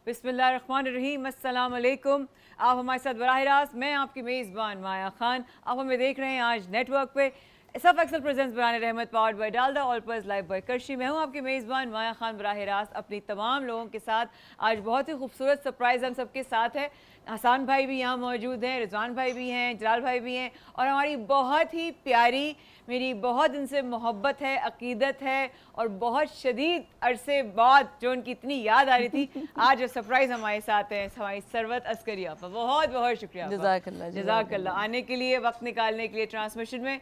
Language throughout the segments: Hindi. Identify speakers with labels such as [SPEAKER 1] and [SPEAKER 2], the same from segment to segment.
[SPEAKER 1] बिस्मिल्लाहिर्रहमानिर्रहीम, अस्सलाम वालेकुम। आप हमारे साथ बराह रास्त, मैं आपकी मेज़बान माया खान। आप हमें देख रहे हैं आज नेटवर्क पे सब axle presents Baran Rehmat powered by Dalda all purpose Lifebuoy करशी। मैं हूँ आपकी मेज़बान माया खान बराह रास्त अपनी तमाम लोगों के साथ। आज बहुत ही खूबसूरत सरप्राइज़ हम सबके साथ है। हसान भाई भी यहाँ मौजूद हैं, रिजवान भाई भी हैं, जलाल भाई भी हैं और हमारी बहुत ही प्यारी, मेरी बहुत इनसे मोहब्बत है, अकीदत है और बहुत शदीद अरसे बाद जो उनकी इतनी याद आ रही थी, आज जो सरप्राइज़ हमारे साथ हैं हमारी सरवत अस्करी आपा। बहुत बहुत शुक्रिया जज़ाकल्लाह आने के लिए, वक्त निकालने के लिए ट्रांसमिशन में।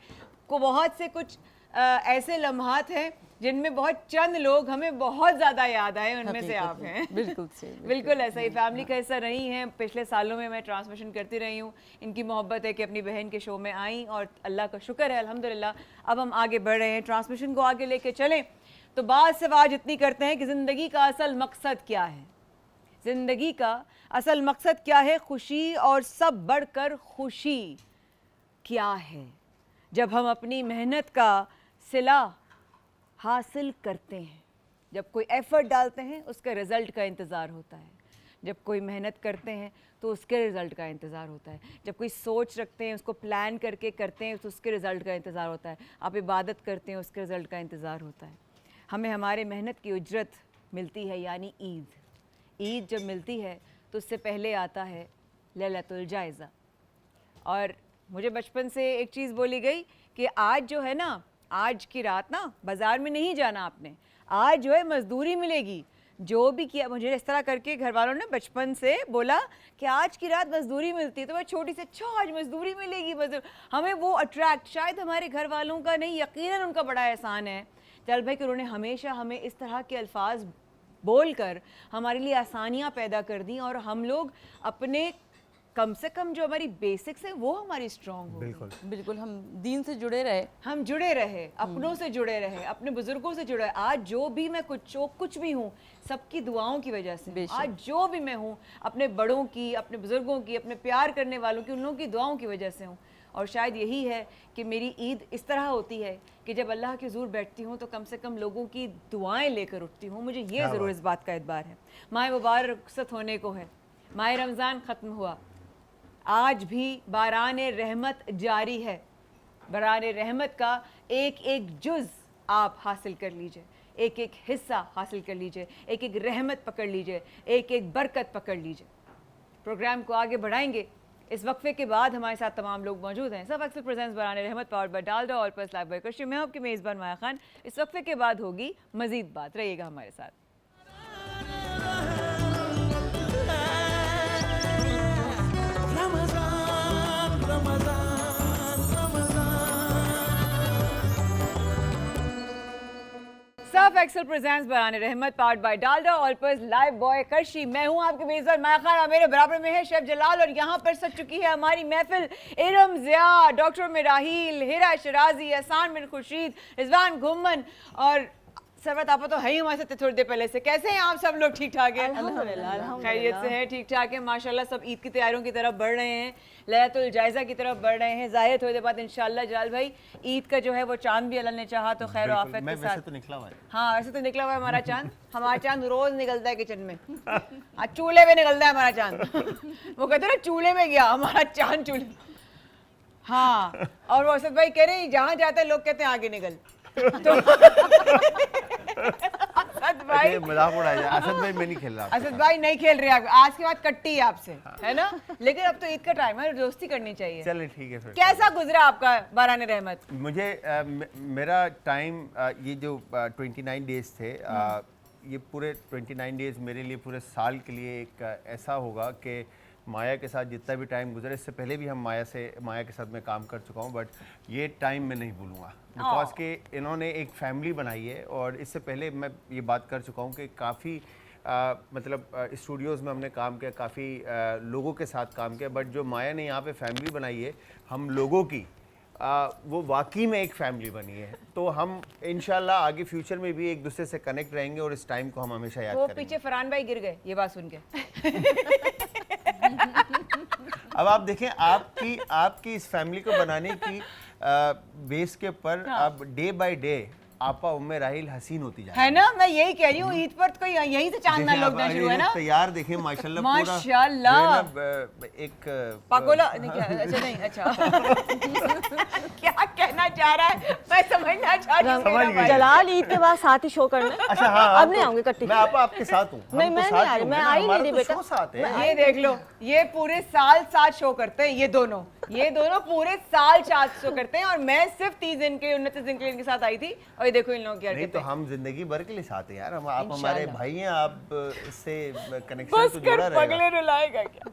[SPEAKER 1] को बहुत से कुछ ऐसे लम्हात हैं जिनमें बहुत चंद लोग हमें बहुत ज़्यादा याद आए, उनमें से आप हैं।
[SPEAKER 2] बिल्कुल सही,
[SPEAKER 1] बिल्कुल ऐसा ही। फैमिली का हिस्सा रही हैं, पिछले सालों में मैं ट्रांसमिशन करती रही हूँ। इनकी मोहब्बत है कि अपनी बहन के शो में आई और अल्लाह का शुक्र है अल्हम्दुलिल्लाह अब हम आगे बढ़ रहे हैं, ट्रांसमिशन को आगे लेके चलें। तो बात से आज इतनी करते हैं कि ज़िंदगी का असल मकसद क्या है। ज़िंदगी का असल मकसद क्या है, खुशी और सब बढ़कर खुशी क्या है। जब हम अपनी मेहनत का सिला हासिल करते हैं, जब कोई एफ़र्ट डालते हैं उसका रिज़ल्ट का इंतज़ार होता है। जब कोई मेहनत करते हैं तो उसके रिज़ल्ट का इंतज़ार होता है। जब कोई सोच रखते हैं, उसको प्लान करके करते हैं तो उसके रिज़ल्ट का इंतज़ार होता है। आप इबादत करते हैं, उसके रिज़ल्ट का इंतज़ार होता है। हमें हमारे मेहनत की उजरत मिलती है, यानी ईद। ईद जब मिलती है तो उससे पहले आता है लैलतुल जायज़ा। और मुझे बचपन से एक चीज़ बोली गई कि आज जो है ना, आज की रात ना बाज़ार में नहीं जाना आपने, आज जो है मज़दूरी मिलेगी। जो भी किया, मुझे इस तरह करके घर वालों ने बचपन से बोला कि आज की रात मज़दूरी मिलती है, तो मैं छोटी से अच्छा आज मज़दूरी मिलेगी, मज़दूर। हमें वो अट्रैक्ट, शायद हमारे घर वालों का नहीं, यकीनन उनका बड़ा एहसान है चल भाई कि उन्होंने हमेशा हमें इस तरह के अल्फाज बोल कर हमारे लिए आसानियाँ पैदा कर दी और हम लोग अपने कम से कम जो हमारी बेसिक्स है वो हमारी स्ट्रॉन्ग हो।
[SPEAKER 2] बिल्कुल बिल्कुल, हम दीन से जुड़े रहे,
[SPEAKER 1] हम जुड़े रहे, अपनों से जुड़े रहे, अपने बुजुर्गों से जुड़े रहे। आज जो भी मैं कुछ भी हूँ सबकी दुआओं की वजह से। आज जो भी मैं हूँ अपने बड़ों की, अपने बुजुर्गों की, अपने प्यार करने वालों की, उन लोगों की दुआओं की वजह से हूँ। और शायद यही है कि मेरी ईद इस तरह होती है कि जब अल्लाह के हुज़ूर बैठती हूँ तो कम से कम लोगों की दुआएं लेकर उठती हूँ। मुझे ये ज़रूर इस बात का एतबार है। माह मुबारक रुखसत होने को है, माह रमज़ान ख़त्म हुआ, आज भी बारान रहमत जारी है। बारान रहमत का एक एक जुज़ आप हासिल कर लीजिए, एक एक हिस्सा हासिल कर लीजिए, एक एक रहमत पकड़ लीजिए, एक एक बरकत पकड़ लीजिए। प्रोग्राम को आगे बढ़ाएंगे। इस वक्फे के बाद हमारे साथ तमाम लोग मौजूद हैं। सब axle presents Baran Rehmat powered by Dalda all purpose Lifebuoy करशी। मैं आपकी मेज़बान माया खान। इस वक्फे के बाद होगी मज़ीद बात, रहिएगा हमारे साथ। सब axle presents Baran Rehmat powered by Dalda all purpose Lifebuoy करशी। मैं हूं आपके मेज़बान माया खान और मेरे बराबर में है शेफ जलाल। और यहाँ पर सज चुकी है हमारी महफिल। इरम ज़िया, डॉक्टर मिराहील, हिरा शराजी, हसान बिन खुर्शीद, रिजवान घुम्मन और सरवत आपा तो है ही हमारे साथ थोड़ी देर पहले से। कैसे हैं आप सब लोग? ठीक ठाक है, खैरियत से हैं, ठीक ठाक है माशाल्लाह। सब ईद की तैयारियों की तरफ बढ़ रहे हैं, लैलतुल जायज़ा की तरफ बढ़ रहे हैं। ज़ाहिर थोड़ी देर बाद इंशाल्लाह जलाल भाई ईद का जो है वो चांद भी अल्लाह ने चाहा तो खैर आफियत के साथ
[SPEAKER 3] तो निकला हुआ है।
[SPEAKER 1] हाँ, वैसे तो निकला हुआ है हमारा चांद। हमारा चांद रोज निकलता है किचन में, चूल्हे में निकलता है हमारा चांद। वो कहते हैं ना चूल्हे में गया, हमारा चांद चूल्हे। हाँ, और वो असद भाई कह रहे हैं जहाँ जाते हैं लोग कहते हैं आगे निकल। तो असद भाई
[SPEAKER 3] मजाक उड़ाया, असद भाई मैं नहीं खेल रहा।
[SPEAKER 1] असद भाई नहीं खेल रहे आप, आज के बाद कट्टी है आपसे, है ना? लेकिन अब तो ईद का टाइम है, दोस्ती करनी चाहिए।
[SPEAKER 3] चलिए ठीक है फिर।
[SPEAKER 1] कैसा गुजरा आपका बारान रहमत?
[SPEAKER 3] मुझे मेरा टाइम ये जो 29 डेज थे, ये पूरे 29 डेज मेरे लिए पूरे साल के लिए एक ऐसा होगा कि माया के साथ जितना भी टाइम गुजरे, इससे पहले भी हम माया के साथ मैं काम कर चुका हूँ, बट ये टाइम मैं नहीं भूलूँगा बिकॉज कि इन्होंने एक फैमिली बनाई है। और इससे पहले मैं ये बात कर चुका हूँ कि काफ़ी मतलब स्टूडियोज़ में हमने काम किया, काफ़ी लोगों के साथ काम किया, बट जो माया ने यहाँ पे फैमिली बनाई है हम लोगों की, वो वाकई में एक फैमिली बनी है। तो हम इंशाल्लाह आगे फ्यूचर में भी एक दूसरे से कनेक्ट रहेंगे और इस टाइम को हम हमेशा याद करेंगे।
[SPEAKER 1] पीछे फरहान भाई गिर गए ये बात सुन के।
[SPEAKER 3] अब आप देखें, आपकी इस फैमिली को बनाने की बेस के ऊपर अब डे बाय डे आपा उम्मे राहिल हसीन होती जा
[SPEAKER 1] है ना, मैं यही कह रही हूँ, ईद पर तो यहीं से चांदना लगना शुरू है ना।
[SPEAKER 3] तैयार देखें माशाल्लाह
[SPEAKER 1] माशाल्लाह।
[SPEAKER 3] एक
[SPEAKER 1] पाकोला नहीं, क्या अच्छा नहीं, अच्छा क्या कहना चाह रहा है मैं समझना चाह रही हूँ मेरा भाई।
[SPEAKER 4] जलाल ईद के बाद साथ ही शो करना है।
[SPEAKER 3] अच्छा हाँ,
[SPEAKER 4] अब नहीं आऊंगी कट्टी।
[SPEAKER 3] मैं आपा आपके साथ हूँ।
[SPEAKER 4] नहीं, मैं नहीं आ रही, मैं आई नहीं रही बेटा।
[SPEAKER 3] साथ है।
[SPEAKER 1] ये देख लो, ये पूरे साल साथ शो करते हैं, ये दोनों पूरे साल साथ शो करते हैं, और मैं सिर्फ 30 दिन के 29 दिन के लिए इनके साथ आई थी, और ये देखो इन लोगों की
[SPEAKER 3] नहीं
[SPEAKER 1] हरकतें।
[SPEAKER 3] तो हम जिंदगी भर के लिए साथ हैं यार, हम आप हमारे भाई हैं, आप इससे कनेक्शन
[SPEAKER 1] बस
[SPEAKER 3] तो
[SPEAKER 1] कर,
[SPEAKER 3] जुड़ा रहेगा।
[SPEAKER 1] पगले रुलाएगा क्या?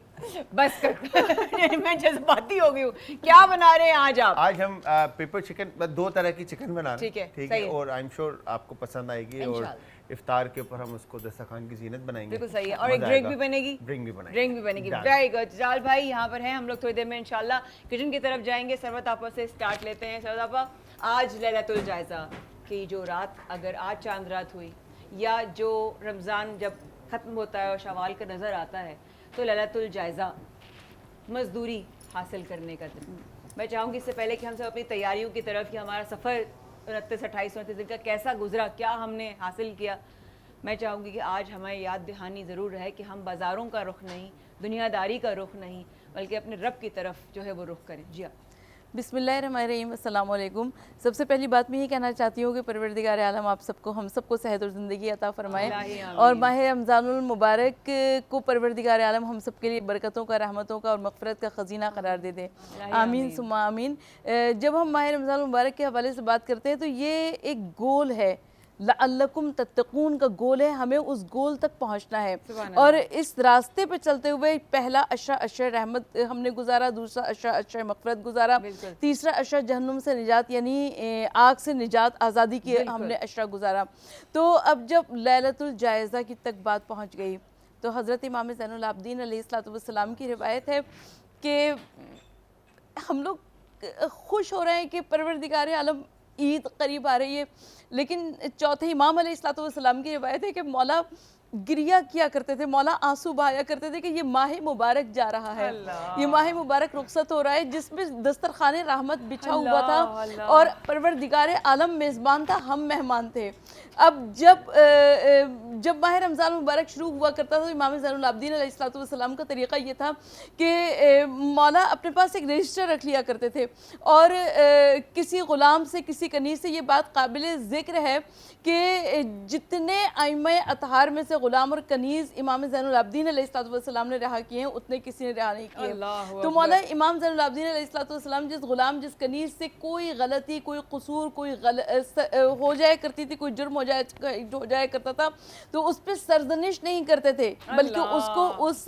[SPEAKER 1] बस कर मैं जज्बाती हो गई हूँ। क्या बना रहे हैं आज आप?
[SPEAKER 3] आज हम पेपर चिकन, 2 तरह की चिकन बना रहे हैं।
[SPEAKER 1] ठीक है,
[SPEAKER 3] ठीक
[SPEAKER 1] सही
[SPEAKER 3] है,
[SPEAKER 1] है।
[SPEAKER 3] और आई एम श्योर आपको पसंद आएगी, और इफ्तार के ऊपर हम उसको दस्तरखान की जीनत बनाएंगे।
[SPEAKER 1] बिल्कुल सही है, और एक
[SPEAKER 3] मजा
[SPEAKER 1] ड्रिंक
[SPEAKER 3] आएगा।
[SPEAKER 1] भी बनेगी।
[SPEAKER 3] ड्रिंक भी बनेगी।
[SPEAKER 1] ड्रिंक भी बनेगी।
[SPEAKER 3] Done।
[SPEAKER 1] Very good. जलाल भाई यहाँ पर हैं, हम लोग थोड़ी देर में इंशाल्लाह किचन की तरफ जाएंगे। सरवत आपा से स्टार्ट लेते हैं। सरवत आपा, आज लैलतुल जायज़ा की जो रात, अगर आज चांद रात हुई, या जो रमज़ान जब ख़त्म होता है और शवाल का नज़र आता है, तो लैलतुल जायज़ा मज़दूरी हासिल करने का दिन। मैं चाहूँगी इससे पहले कि हम सब अपनी तैयारियों की तरफ, या हमारा सफ़र 29, 28, 29 दिन का कैसा गुजरा, क्या हमने हासिल किया, मैं चाहूँगी कि आज हमें याद दहानी ज़रूर रहे कि हम बाज़ारों का रुख नहीं, दुनियादारी का रुख नहीं, बल्कि अपने रब की तरफ जो है वो रुख करें। जी हाँ।
[SPEAKER 2] बिस्मिल्लाहिर्रहमानिर्रहीम, अस्सलाम वालेकुम। सबसे पहली बात मैं ये कहना चाहती हूँ कि परवरदिगार आलम आप सबको, हम सबको सेहत और ज़िंदगी अता फरमाए, और माह रमज़ानुल मुबारक को परवरदिगार आलम हम सब के लिए बरकतों का, रहमतों का और मग़फ़िरत का ख़ज़ीना करार दे दे। आमीन सुम्मा आमीन। जब हम माह रमज़ानुल मुबारक के हवाले से बात करते हैं तो ये एक गोल है, लअल्लकुम तत्तकून का गोल है, हमें उस गोल तक पहुंचना है, और इस रास्ते पे चलते हुए पहला अशरा अशर रहमत हमने गुजारा, दूसरा अशरा अशर मग़फ़िरत गुजारा, तीसरा अशरा जहन्नुम से निजात यानी आग से निजात, आज़ादी की हमने अशरा गुजारा। तो अब जब लैलतुल जायज़ा की तक बात पहुँच गई, तो हज़रत इमाम ज़ैनुल आबिदीन अलैहिस्सलाम की रिवायत है कि हम लोग खुश हो रहे हैं कि परवरदिगार आलम ईद करीब आ रही है, लेकिन चौथे इमाम अलैहिस्सलाम की रिवायत है कि मौला गिरिया किया करते थे, मौला आंसू बहाया करते थे कि ये माह मुबारक जा रहा है, ये माह मुबारक रुखसत हो रहा है, जिसमें दस्तरखान रहमत बिछा हुआ था, और परवरदिगार आलम मेज़बान था, हम मेहमान थे। अब जब माह रमज़ान मुबारक शुरू हुआ करता था तो इमाम ज़ैनुल आबिदीन अलैहिस्सलाम का तरीक़ा ये था कि मौला अपने पास एक रजिस्टर रख लिया करते थे, और किसी ग़ुलाम से, किसी कनीज़ से ये बात काबिल ज़िक्र है कि जितने आइम्मा अतहार में से ग़ुलाम और कनीज़ इमाम ज़ैनुल आबिदीन अलैहिस्सलाम ने रहा किए हैं, उतने किसी ने रहा नहीं किए। तो मौला इमाम ज़ैनुल आबिदीन अलैहिस्सलाम जिस ग़ुलाम, जिस कनीज़ से कोई गलती, कोई कसूर, कोई हो जाया करती थी, कोई जुर्म हो जाया करता था, तो उस पर सरजनिश नहीं करते थे, बल्कि उसको उस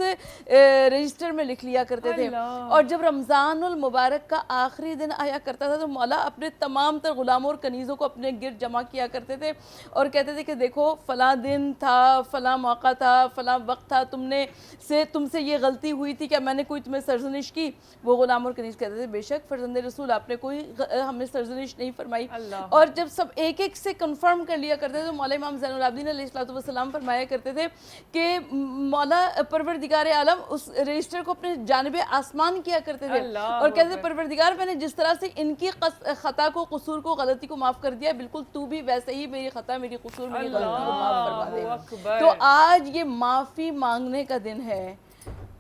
[SPEAKER 2] रजिस्टर में लिख लिया करते थे। और जब रमज़ानुल मुबारक का आखिरी दिन आया करता था तो मौला अपने तमाम तर ग़ुलामों और कनीज़ों को अपने गिर्द जमा किया करते थे, और कहते थे कि देखो फ़लाँ दिन था, फ़लाँ मौका था, फ़लाँ वक्त था, तुमसे ये गलती हुई थी, क्या मैंने कोई तुम्हें सरजनिश की? वो ग़ुलाम और कनीज़ कहते थे बेशक फ़र्ज़ंदे रसूल, आपने कोई हमें सरजनिश नहीं फरमाई। और जब सब एक एक से कन्फर्म कर लिया करते थे तो मौला इमाम ज़ैनुल आबिदीन अलैहिस्सलाम फरमाया करते थे कि मौला परवरदिगार आलम उस रजिस्टर को अपने जानिब आसमान किया करते थे, और कहते थे परवरदिगार मैंने जिस तरह से इनकी ख़ता को, कसूर को, गलती को माफ़ कर दिया, बिल्कुल तू भी वैसे ही मेरी ख़ता, मेरी कसूर, मेरी गलती को माफ़ करवा दे। तो आज ये माफ़ी मांगने का दिन है।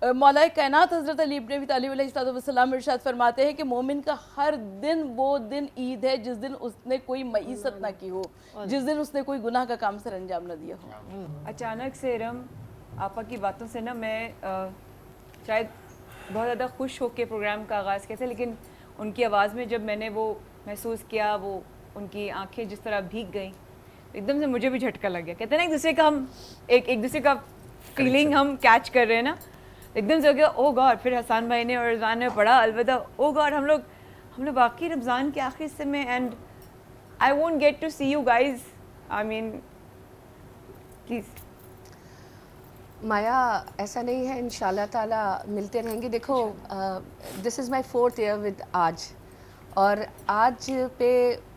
[SPEAKER 2] मौला कायनात हज़रत अली इब्न अबी तालिब अलैहिस्सलाम इरशाद फरमाते हैं कि मोमिन का हर दिन वो दिन ईद है जिस दिन उसने कोई मईसत ना की हो, जिस दिन उसने कोई गुनाह का काम सर अंजाम ना दिया हो।
[SPEAKER 1] अचानक से रम आपा की बातों से ना मैं शायद बहुत ज़्यादा खुश होकर प्रोग्राम का आगाज़ किया था, लेकिन उनकी आवाज़ में जब मैंने वो महसूस किया, वो उनकी आंखें जिस तरह भीग गई, एकदम से मुझे भी झटका लग गया। कहते हैं ना, एक दूसरे का हम एक दूसरे का फीलिंग हम कैच कर रहे हैं ना, एकदम से हो गया ओ गॉड। फिर हसन भाई ने और रिजवान ने पढ़ा अलविदा, ओ गॉड हम लोग बाकी रमज़ान के आखिरी हिस्से में, and I won't get to see you guys, I mean please.
[SPEAKER 5] Maya, ऐसा नहीं है, इंशाल्लाह ताला मिलते रहेंगे। देखो, this is my 4th year with आज, और आज पे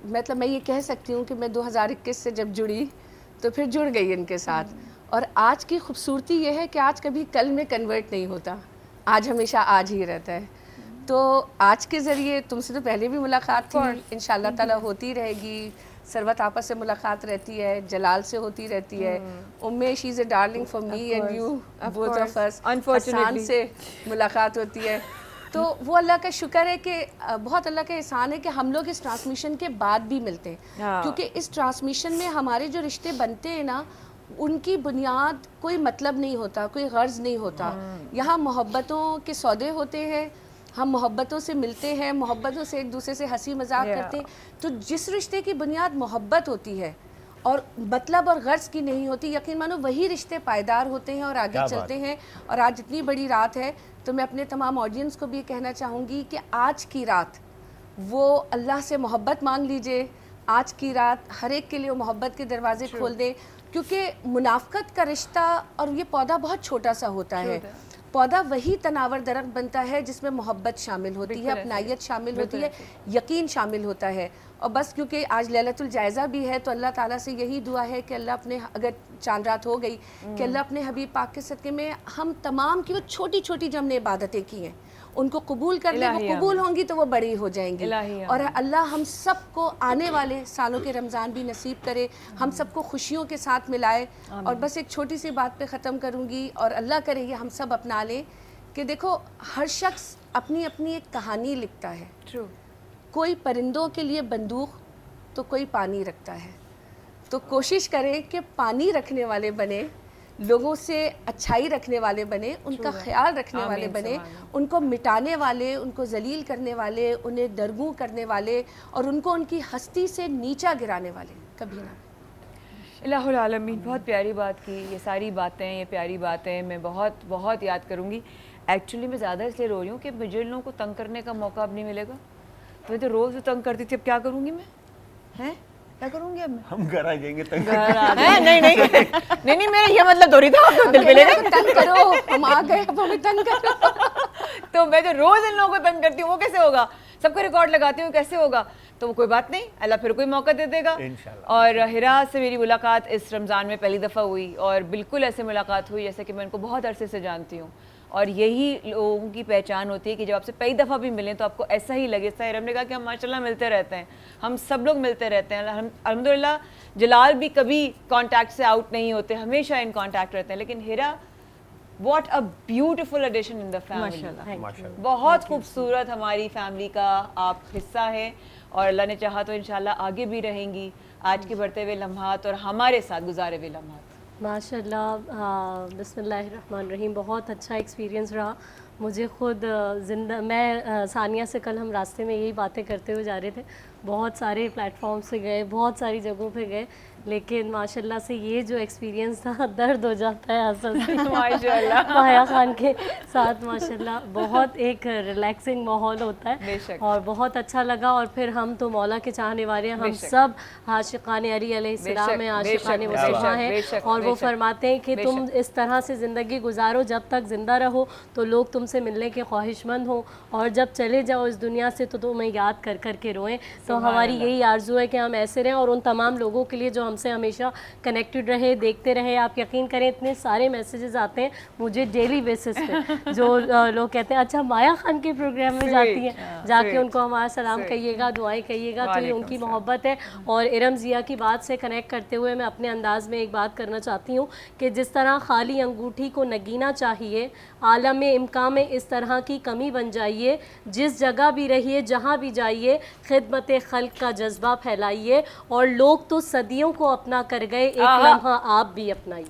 [SPEAKER 5] मतलब मैं ये कह सकती हूँ कि मैं 2021 से जब जुड़ी तो फिर जुड़ गई इनके साथ, और आज की खूबसूरती ये है कि आज कभी कल में कन्वर्ट नहीं होता, आज हमेशा आज ही रहता है। तो आज के ज़रिए तुमसे तो पहले भी मुलाकात थी, इंशाल्लाह ताला होती रहेगी, सरवत आपा से मुलाकात रहती है, जलाल से होती रहती है, Umme she is a darling for me and you both of us, Hasan से मुलाकात होती है। तो वो अल्लाह का शुक्र है कि बहुत अल्लाह का एहसान है कि हम लोग इस ट्रांसमिशन के बाद भी मिलते हैं, क्योंकि इस ट्रांसमिशन में हमारे जो रिश्ते बनते हैं ना, उनकी बुनियाद कोई मतलब नहीं होता, कोई गर्ज नहीं होता। यहाँ मोहब्बतों के सौदे होते हैं, हम मोहब्बतों से मिलते हैं, मोहब्बतों से एक दूसरे से हंसी मजाक करते हैं। तो जिस रिश्ते की बुनियाद मोहब्बत होती है और मतलब और गर्ज की नहीं होती, यकीन मानो वही रिश्ते पायदार होते हैं और आगे चलते हैं। और आज इतनी बड़ी रात है, तो मैं अपने तमाम ऑडियंस को भी ये कहना चाहूँगी कि आज की रात वो अल्लाह से मोहब्बत मांग लीजिए। आज की रात हर एक के लिए वो मोहब्बत के दरवाजे खोल दें, क्योंकि मुनाफ़क़त का रिश्ता और ये पौधा बहुत छोटा सा होता है। पौधा वही तनावर दरख्त बनता है जिसमें मोहब्बत शामिल होती है, अपनाइयत शामिल होती है, यकीन शामिल होता है। और बस क्योंकि आज लैलतुल जायज़ा भी है, तो अल्लाह ताला से यही दुआ है कि अल्लाह अपने, अगर चांद रात हो गई, कि अल्लाह अपने हबीब पाक के सदक़े में हम तमाम की वो छोटी छोटी जो हमने इबादतें की हैं उनको कबूल कर ले। वो कबूल होंगी तो वो बड़ी हो जाएंगी। और अल्लाह हम सबको आने वाले सालों के रमज़ान भी नसीब करे, हम सबको खुशियों के साथ मिलाए। और बस एक छोटी सी बात पे ख़त्म करूँगी, और अल्लाह करे ये हम सब अपना लें कि देखो, हर शख्स अपनी अपनी एक कहानी लिखता है। कोई परिंदों के लिए बंदूक तो कोई पानी रखता है। तो कोशिश करें कि पानी रखने वाले बने, लोगों से अच्छाई रखने वाले बने, उनका ख्याल रखने वाले बने, उनको मिटाने वाले, उनको जलील करने वाले, उन्हें दरगू करने वाले और उनको उनकी हस्ती से नीचा गिराने वाले कभी ना।
[SPEAKER 1] इलाहुल आलमीन, बहुत प्यारी बात की। ये सारी बातें, ये प्यारी बातें मैं बहुत बहुत याद करूँगी। एक्चुअली मैं ज़्यादा इसलिए रो रही हूँ कि मुझे इन लोगों को तंग करने का मौका अब नहीं मिलेगा। मैं तो रोज़ तंग करती थी, अब क्या करूँगी मैं? हैं क्या करूँगी अब मैं?
[SPEAKER 3] हम घर आ जाएंगे तंग
[SPEAKER 1] नहीं नहीं नहीं नहीं, मेरा ये मतलब थोड़ी था आप दिल पे ले लें।
[SPEAKER 5] तंग करो, हम आ गए, अब हमें तंग करो।
[SPEAKER 1] तो मैं जो रोज़ इन लोगों को तंग करती हूँ, वो कैसे होगा? सबको रिकॉर्ड लगाती हूँ, कैसे होगा? तो वो कोई बात नहीं, अल्लाह फिर कोई मौका दे देगा इंशाल्लाह। और हिरा से मेरी मुलाकात इस रमज़ान में पहली दफ़ा हुई, और बिल्कुल ऐसे मुलाकात हुई जैसे कि मैं उनको बहुत अरसे से जानती हूँ। और यही लोगों की पहचान होती है कि जब आपसे कई दफ़ा भी मिलें तो आपको ऐसा ही लगे। साहिर हमने कहा कि हम माशाल्लाह मिलते रहते हैं, हम सब लोग मिलते रहते हैं अल्हम्दुलिल्लाह। जलाल भी कभी कांटेक्ट से आउट नहीं होते, हमेशा इन कांटेक्ट रहते हैं। लेकिन Hira, what a beautiful addition in the family, बहुत खूबसूरत हमारी फैमिली का आप हिस्सा है, और अल्लाह ने चाहा तो इंशाल्लाह आगे भी रहेंगी आज के बढ़ते हुए लम्हात और हमारे साथ गुजारे हुए लम्हात।
[SPEAKER 6] माशाल्लाह, बिस्मिल्लाहिर्रहमानिर्रहीम, बहुत अच्छा एक्सपीरियंस रहा मुझे खुद। मैं सानिया से कल हम रास्ते में यही बातें करते हुए जा रहे थे, बहुत सारे प्लेटफॉर्म से गए, बहुत सारी जगहों पे गए, लेकिन माशाल्लाह से ये जो एक्सपीरियंस था, दर्द हो जाता है असल में माशाल्लाह माया खान के साथ। माशाल्लाह बहुत एक रिलैक्सिंग माहौल होता है और बहुत अच्छा लगा। और फिर हम तो मौला के चाहने वाले हैं, हम सब आशिक़ान अली अलैहिस्सलाम हैं, आशिक़ान मुस्तफ़ा हैं, और वो फरमाते हैं कि तुम इस तरह से ज़िंदगी गुजारो, जब तक ज़िंदा रहो तो लोग तुमसे मिलने के ख्वाहिशमंद हो, और जब चले जाओ इस दुनिया से तो तुम्हें याद कर कर के रोएं। तो हमारी यही आरज़ू है कि हम ऐसे रहें, और उन तमाम लोगों के लिए जो हमसे हमेशा कनेक्टेड रहे, देखते रहे। आप यकीन करें, इतने सारे मैसेजेस आते हैं मुझे डेली बेसिस पे, जो लोग कहते हैं अच्छा माया खान के प्रोग्राम में जाती हैं, जाके उनको हमारा सलाम कहिएगा, दुआएं कहिएगा। तो ये उनकी मोहब्बत है। और इरम ज़िया की बात से कनेक्ट करते हुए मैं अपने अंदाज़ में एक बात करना चाहती हूँ कि जिस तरह खाली अंगूठी को नगीना चाहिए, आलम इम्कान में इस तरह की कमी बन जाइए। जिस जगह भी रहिए, जहाँ भी जाइए, खिदमत खल्क का जज्बा फैलाइए, और लोग तो सदियों को अपना कर गए, एक लम्हा आप भी अपनाइए।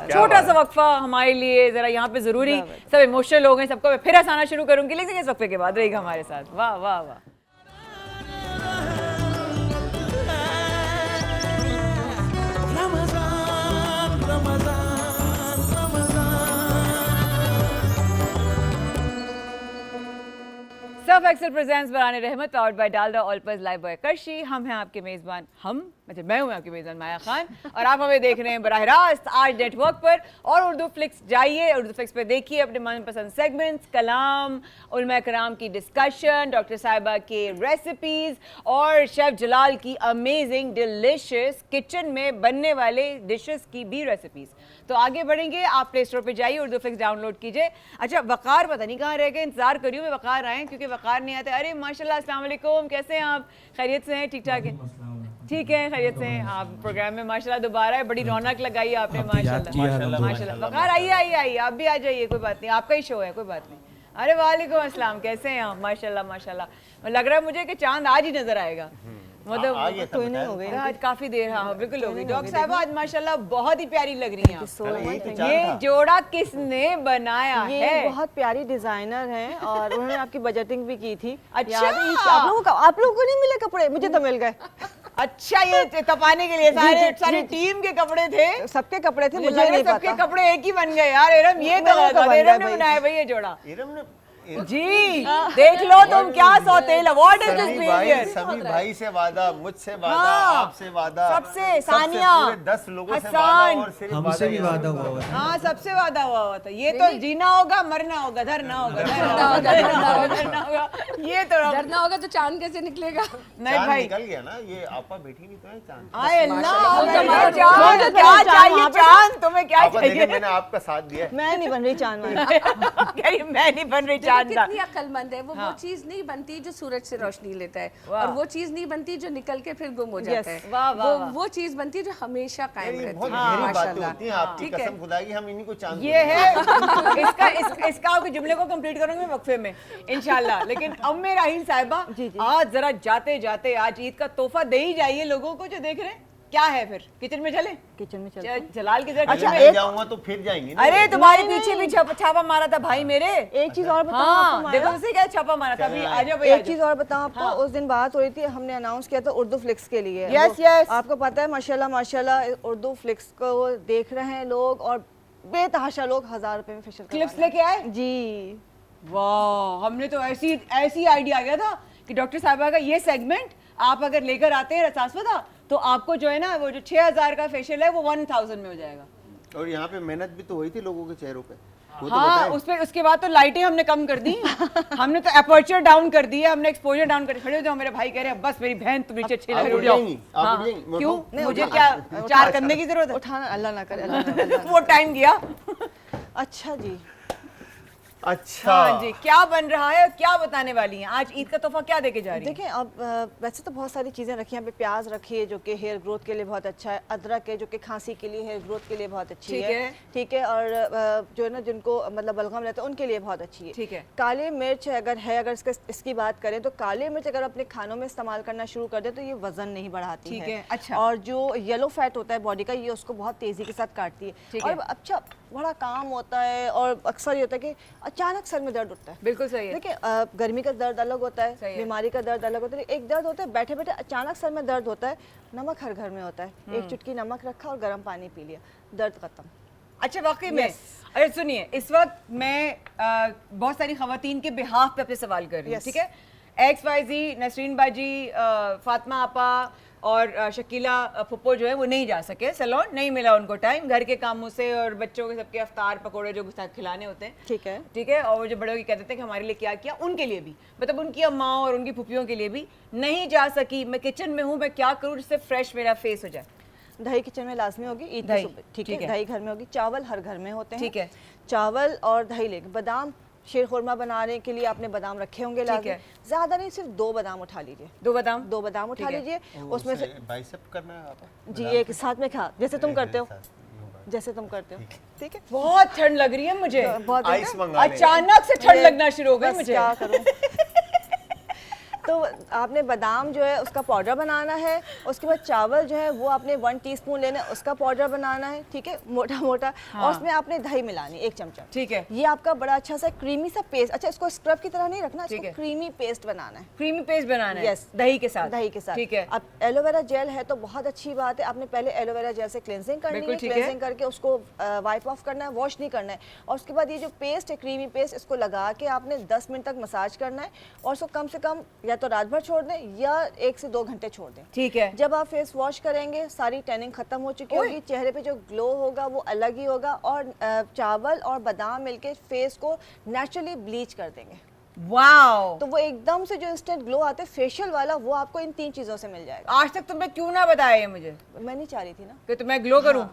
[SPEAKER 1] छोटा सा वक्फा हमारे लिए जरा यहाँ पे जरूरी, सब इमोशनल हो गए, सबको मैं फिर हंसाना शुरू करूंगी, लेकिन इस वक्फे के बाद रहेगा हमारे साथ। वाह वाह वाह। Surf Excel presents Barane Rehmat, powered by Dalda, all purpose Lifebuoy करशी। हम हैं आपके मेज़बान, मैं हूं आपकी मेज़बान माया खान, और आप हमें देख रहे हैं बराह रास्त आज नेटवर्क पर। और उर्दू फ्लिक्स जाइए, उर्दू फ्लिक्स पे देखिए अपने मनपसंद सेगमेंट्स, कलाम, उलमा कराम की डिस्कशन, डॉक्टर साहिबा के रेसिपीज़, और शेफ़ जलाल की अमेजिंग डिलिशियस किचन में बनने वाले डिशेस की भी रेसिपीज़। तो आगे बढ़ेंगे, आप प्ले स्टोर पे जाइए, उर्दू फ्लिक्स डाउनलोड कीजिए। अच्छा, वक़ार पता नहीं कहाँ रह गए, इंतजार करियो मैं वक़ार आए, क्योंकि वक़ार नहीं आते। अरे माशाल्लाह, अस्सलाम वालेकुम, कैसे हैं आप? खैरियत से हैं? ठीक ठाक हैं? ठीक है, खैरियत से हैं आप? प्रोग्राम में माशाल्लाह दोबारा है, बड़ी रौनक लगाई आपने माशाल्लाह माशाल्लाह। वकार आइए आइए आइए, आप भी आ जाइए, कोई बात नहीं, आपका ही शो है, कोई बात नहीं। अरे वालेकुम अस्सलाम, कैसे हैं आप? माशाल्लाह माशाल्लाह, लग रहा है मुझे कि चांद आज ही नजर आएगा, मतलब
[SPEAKER 4] कोई नहीं हो गई
[SPEAKER 1] आज काफी देर, हाँ बिल्कुल होगी। डॉक्टर साहब आज माशाल्लाह बहुत ही प्यारी लग रही हैं आप। ये जोड़ा किसने बनाया
[SPEAKER 4] ये
[SPEAKER 1] है?
[SPEAKER 4] बहुत प्यारी डिजाइनर हैं और उन्होंने आपकी बजटिंग भी की थी।
[SPEAKER 1] अच्छा।
[SPEAKER 4] याद है? आप लोगों को नहीं मिले कपड़े? मुझे तो मिल गए।
[SPEAKER 1] अच्छा, ये तपाने के लिए सारी टीम के कपड़े थे,
[SPEAKER 4] सबके कपड़े थे,
[SPEAKER 1] मुझे
[SPEAKER 4] मुझे नहीं
[SPEAKER 1] सबके
[SPEAKER 4] पता।
[SPEAKER 1] कपड़े एक ही बन गए यार। इरम ये तो
[SPEAKER 4] मेरा तो बन
[SPEAKER 1] इरम
[SPEAKER 4] गया
[SPEAKER 1] ने बनाया भाई ये जोड़ा।
[SPEAKER 3] इरम ने
[SPEAKER 1] जी देख लो तुम क्या सौतेला, व्हाट इज दिस बिहेवियर?
[SPEAKER 3] सभी भाई से वादा, मुझसे वादा,
[SPEAKER 1] हाँ,
[SPEAKER 3] आपसे वादा,
[SPEAKER 1] सबसे, सानिया,
[SPEAKER 3] पूरे 10 लोगों से
[SPEAKER 1] हसन,
[SPEAKER 3] वादा और सिर्फ
[SPEAKER 7] हमसे भी वादा हुआ हुआ है।
[SPEAKER 1] हाँ सबसे वादा हुआ था। ये तो जीना होगा, मरना होगा, धरना होगा, धरना होगा। ये तो
[SPEAKER 5] डरना होगा तो चांद कैसे निकलेगा?
[SPEAKER 1] नहीं
[SPEAKER 3] चांद
[SPEAKER 1] भाई,
[SPEAKER 3] निकल गया ना, ये आपा बैठी नहीं तो है चांद।
[SPEAKER 1] आए अल्लाह, चांद क्या चाहिए? चांद तुम्हें क्या
[SPEAKER 3] आपा देखिए,
[SPEAKER 1] चाहिए?
[SPEAKER 3] मैंने आपका साथ दिया।
[SPEAKER 4] मैं नहीं बन रही चांद वाली।
[SPEAKER 1] कह रही मैं नहीं बन रही चांद।
[SPEAKER 5] कितनी अक्लमंद है वो चीज नहीं बनती जो सूरज से रोशनी लेता है, और वो चीज नहीं बनती जो निकल के फिर गुम हो जाता है।
[SPEAKER 1] वाह, वाह, वाह।
[SPEAKER 5] वो चीज बनती है जो हमेशा कायम
[SPEAKER 3] ये
[SPEAKER 5] रहती
[SPEAKER 3] बहुत
[SPEAKER 5] है।
[SPEAKER 3] गहरी बातें
[SPEAKER 5] माशाल्लाह।
[SPEAKER 3] होती हैं आपकी,
[SPEAKER 5] ठीक है।
[SPEAKER 3] कसम खुदा की हम इन्हीं को चांद
[SPEAKER 1] ये है इसका आपके जुमले को कंप्लीट करूंगी मैं वक्फे में इंशाल्लाह। लेकिन अम्मे राहील साहिबा, आज जरा जाते जाते आज ईद का तोहफा दे ही जाइए लोगों को जो देख रहे हैं। क्या है फिर? किचन में चले?
[SPEAKER 4] किचन में चलते
[SPEAKER 1] जलाल की जगह
[SPEAKER 3] अच्छा,
[SPEAKER 1] किचन में।
[SPEAKER 3] जाऊंगा तो फिर जाएंगे ना।
[SPEAKER 1] अरे तुम्हारे पीछे भी छापा मारा था भाई मेरे।
[SPEAKER 4] एक चीज और बताऊं
[SPEAKER 1] हाँ
[SPEAKER 4] आपको
[SPEAKER 1] देखो
[SPEAKER 4] माया?
[SPEAKER 1] उसे क्या छापा मारा था अभी। आ जाओ भाई,
[SPEAKER 4] एक चीज और बताऊं आपको, उस दिन बात हो रही थी, हमने अनाउंस किया था उर्दू फ्लिक्स के लिए।
[SPEAKER 1] Yes,
[SPEAKER 4] वो-
[SPEAKER 1] yes.
[SPEAKER 4] आपको पता है माशाल्लाह माशाल्लाह उर्दू फ्लिक्स को देख रहे हैं लोग, और बेतहाशा लोग 1000 रुपए में फेशियल
[SPEAKER 1] क्लिप्स लेके आए
[SPEAKER 4] जी।
[SPEAKER 1] वाह, हमने तो ऐसी आइडिया आ गया था कि डॉक्टर साहिबा का ये सेगमेंट आप अगर लेकर आते हैं रसास्वदा, तो आपको जो है ना वो जो 6000 का फेशियल है वो 1000 में हो जाएगा।
[SPEAKER 3] और यहाँ पे मेहनत भी तो हुई थी लोगों के चेहरों पे, वो तो
[SPEAKER 1] हाँ
[SPEAKER 3] बताएं।
[SPEAKER 1] उसके बाद तो लाइटें हमने कम कर दी। हमने तो अपर्चर डाउन कर दी है, हमने एक्सपोजर डाउन कर। खड़े हो जाओ, मेरे भाई कह रहे हैं बस मेरी बहन तुम नीचे अच्छी
[SPEAKER 3] आप
[SPEAKER 1] लग
[SPEAKER 3] उठ
[SPEAKER 1] रही हो।
[SPEAKER 3] जाएंगी, आप
[SPEAKER 1] हाँ,
[SPEAKER 3] उठ जाएंगी, मैं
[SPEAKER 1] क्यों?
[SPEAKER 3] उठाऊं?
[SPEAKER 1] मुझे क्या 4 करने की जरूरत है?
[SPEAKER 4] उठाना अल्लाह ना करे, अल्लाह ना करे।
[SPEAKER 1] वो टाइम गया।
[SPEAKER 4] अच्छा जी,
[SPEAKER 3] अच्छा
[SPEAKER 1] हाँ जी, क्या बन रहा है और क्या बताने वाली हैं आज? ईद का तोहफा क्या देके जा रही है?
[SPEAKER 4] देखिए अब वैसे तो बहुत सारी चीज़ें रखी हैं। यहाँ पे प्याज रखी है जो कि हेयर ग्रोथ के लिए बहुत अच्छा है, अदरक है जो कि खांसी के लिए, हेयर ग्रोथ के लिए बहुत अच्छी
[SPEAKER 1] ठीक
[SPEAKER 4] है,
[SPEAKER 1] है।
[SPEAKER 4] ठीक है, और जो है ना जिनको मतलब बलगम रहता है उनके लिए बहुत अच्छी है,
[SPEAKER 1] ठीक है।
[SPEAKER 4] काली मिर्च अगर इसकी बात करें तो काली मिर्च अगर अपने खानों में इस्तेमाल करना शुरू कर दे तो ये वजन नहीं बढ़ाती
[SPEAKER 1] ठीक
[SPEAKER 4] है।
[SPEAKER 1] है, अच्छा।
[SPEAKER 4] और जो येलो फैट होता है बॉडी का, ये उसको बहुत तेज़ी के साथ काटती है।
[SPEAKER 1] ठीक
[SPEAKER 4] और
[SPEAKER 1] है।
[SPEAKER 4] अच्छा बड़ा काम होता है, और अक्सर ये होता है कि अचानक सर में दर्द उठता है।
[SPEAKER 1] बिल्कुल सही है।
[SPEAKER 4] देखिए गर्मी का दर्द अलग होता
[SPEAKER 1] सही
[SPEAKER 4] है,
[SPEAKER 1] है।
[SPEAKER 4] बीमारी का दर्द अलग होता है। एक दर्द होता है बैठे बैठे अचानक सर में दर्द होता है, नमक हर घर में होता है, एक चुटकी नमक रखा और गर्म पानी पी लिया, दर्द खत्म।
[SPEAKER 1] अच्छा वाकई में। अरे सुनिए, इस वक्त मैं बहुत सारी खवातीन के बिहाफ पे अपने सवाल कर रही हूँ,
[SPEAKER 4] Yes.
[SPEAKER 1] ठीक है? XYZ, नसरीन बाजी, फातिमा आपा और शकीला फुप्पो जो है वो नहीं जा सके सैलून, नहीं मिला उनको टाइम, घर के कामों से और बच्चों के सबके अफ्तार पकोड़े जो खिलाने होते हैं,
[SPEAKER 4] ठीक है।
[SPEAKER 1] ठीक है। और वो जो बड़ों की कहते थे कि हमारे लिए क्या किया, उनके लिए भी, मतलब उनकी अम्मा और उनकी फुफियों के लिए भी नहीं जा सकी। मैं किचन में हूँ, मैं क्या करूँ जिससे फ्रेश मेरा फेस हो जाए?
[SPEAKER 4] दही किचन में लाजमी होगी ईद की
[SPEAKER 1] दही,
[SPEAKER 4] सुबह, ठीक
[SPEAKER 1] ठीक
[SPEAKER 4] है।
[SPEAKER 1] है।
[SPEAKER 4] दही घर में होगी, चावल हर घर में होते हैं,
[SPEAKER 1] ठीक है।
[SPEAKER 4] चावल और दही लेके, बादाम शीर खुरमा बनाने के लिए आपने बादाम रखे होंगे लाजमी,
[SPEAKER 1] है।
[SPEAKER 4] ज्यादा नहीं, सिर्फ 2 बादाम उठा लीजिए,
[SPEAKER 1] 2 बादाम।
[SPEAKER 4] 2 बादाम उठा
[SPEAKER 1] ठीक है।
[SPEAKER 4] लीजिए, उसमें से
[SPEAKER 3] बाइसेप करना है आपको?
[SPEAKER 4] जी एक साथ में खा, जैसे तुम करते हो, जैसे तुम करते हो, ठीक है।
[SPEAKER 1] बहुत ठंड लग रही है मुझे,
[SPEAKER 4] बहुत
[SPEAKER 3] आइस मंगा लेंगे।
[SPEAKER 1] अचानक से ठंड लगना शुरू हो गई
[SPEAKER 4] बस
[SPEAKER 1] मुझे।
[SPEAKER 4] क्या करूं। तो आपने बादाम जो है उसका पाउडर बनाना है, उसके बाद चावल जो है वो आपने 1 टीस्पून लेना है, उसका पाउडर बनाना है, ठीक है, मोटा मोटा। और उसमें आपने दही मिलानी 1 चमचा,
[SPEAKER 1] ठीक है।
[SPEAKER 4] ये आपका बड़ा अच्छा सा क्रीमी सा पेस्ट, अच्छा इसको स्क्रब की तरह नहीं रखना,
[SPEAKER 1] ठीक है।
[SPEAKER 4] इसको क्रीमी पेस्ट बनाना है,
[SPEAKER 1] क्रीमी पेस्ट बनाना है,
[SPEAKER 4] Yes.
[SPEAKER 1] दही के साथ।
[SPEAKER 4] दही के साथ।
[SPEAKER 1] ठीक है।
[SPEAKER 4] अब एलोवेरा जेल है तो बहुत अच्छी बात है, आपने पहले एलोवेरा जेल से क्लेंजिंग करनी
[SPEAKER 1] बिल्कुल
[SPEAKER 4] है,
[SPEAKER 1] ठीक है।
[SPEAKER 4] क्लेंजिंग करके उसको वाइप ऑफ करना है, वॉश नहीं करना है। और उसके बाद ये जो पेस्ट है क्रीमी पेस्ट, इसको लगा के आपने 10 मिनट तक मसाज करना है, और उसको कम से कम या तो रात भर छोड़ दें या 1 से 2 घंटे छोड़ दें।
[SPEAKER 1] ठीक है।
[SPEAKER 4] जब आप फेस वॉश करेंगे सारी टैनिंग खत्म हो चुकी होगी, चेहरे पे जो ग्लो होगा वो अलग ही होगा, और चावल और बादाम मिलके फेस को नेचुरली ब्लीच कर देंगे,
[SPEAKER 1] वाओ,
[SPEAKER 4] तो वो एकदम से जो इंस्टेंट ग्लो आता है फेशियल वाला, वो आपको इन 3 चीज़ों से मिल जाएगा।
[SPEAKER 1] आज तक तुमने क्यों ना बताया ये मुझे
[SPEAKER 4] मैं नहीं चाह रही थी ना।
[SPEAKER 1] कि तो मैं ग्लो करूं?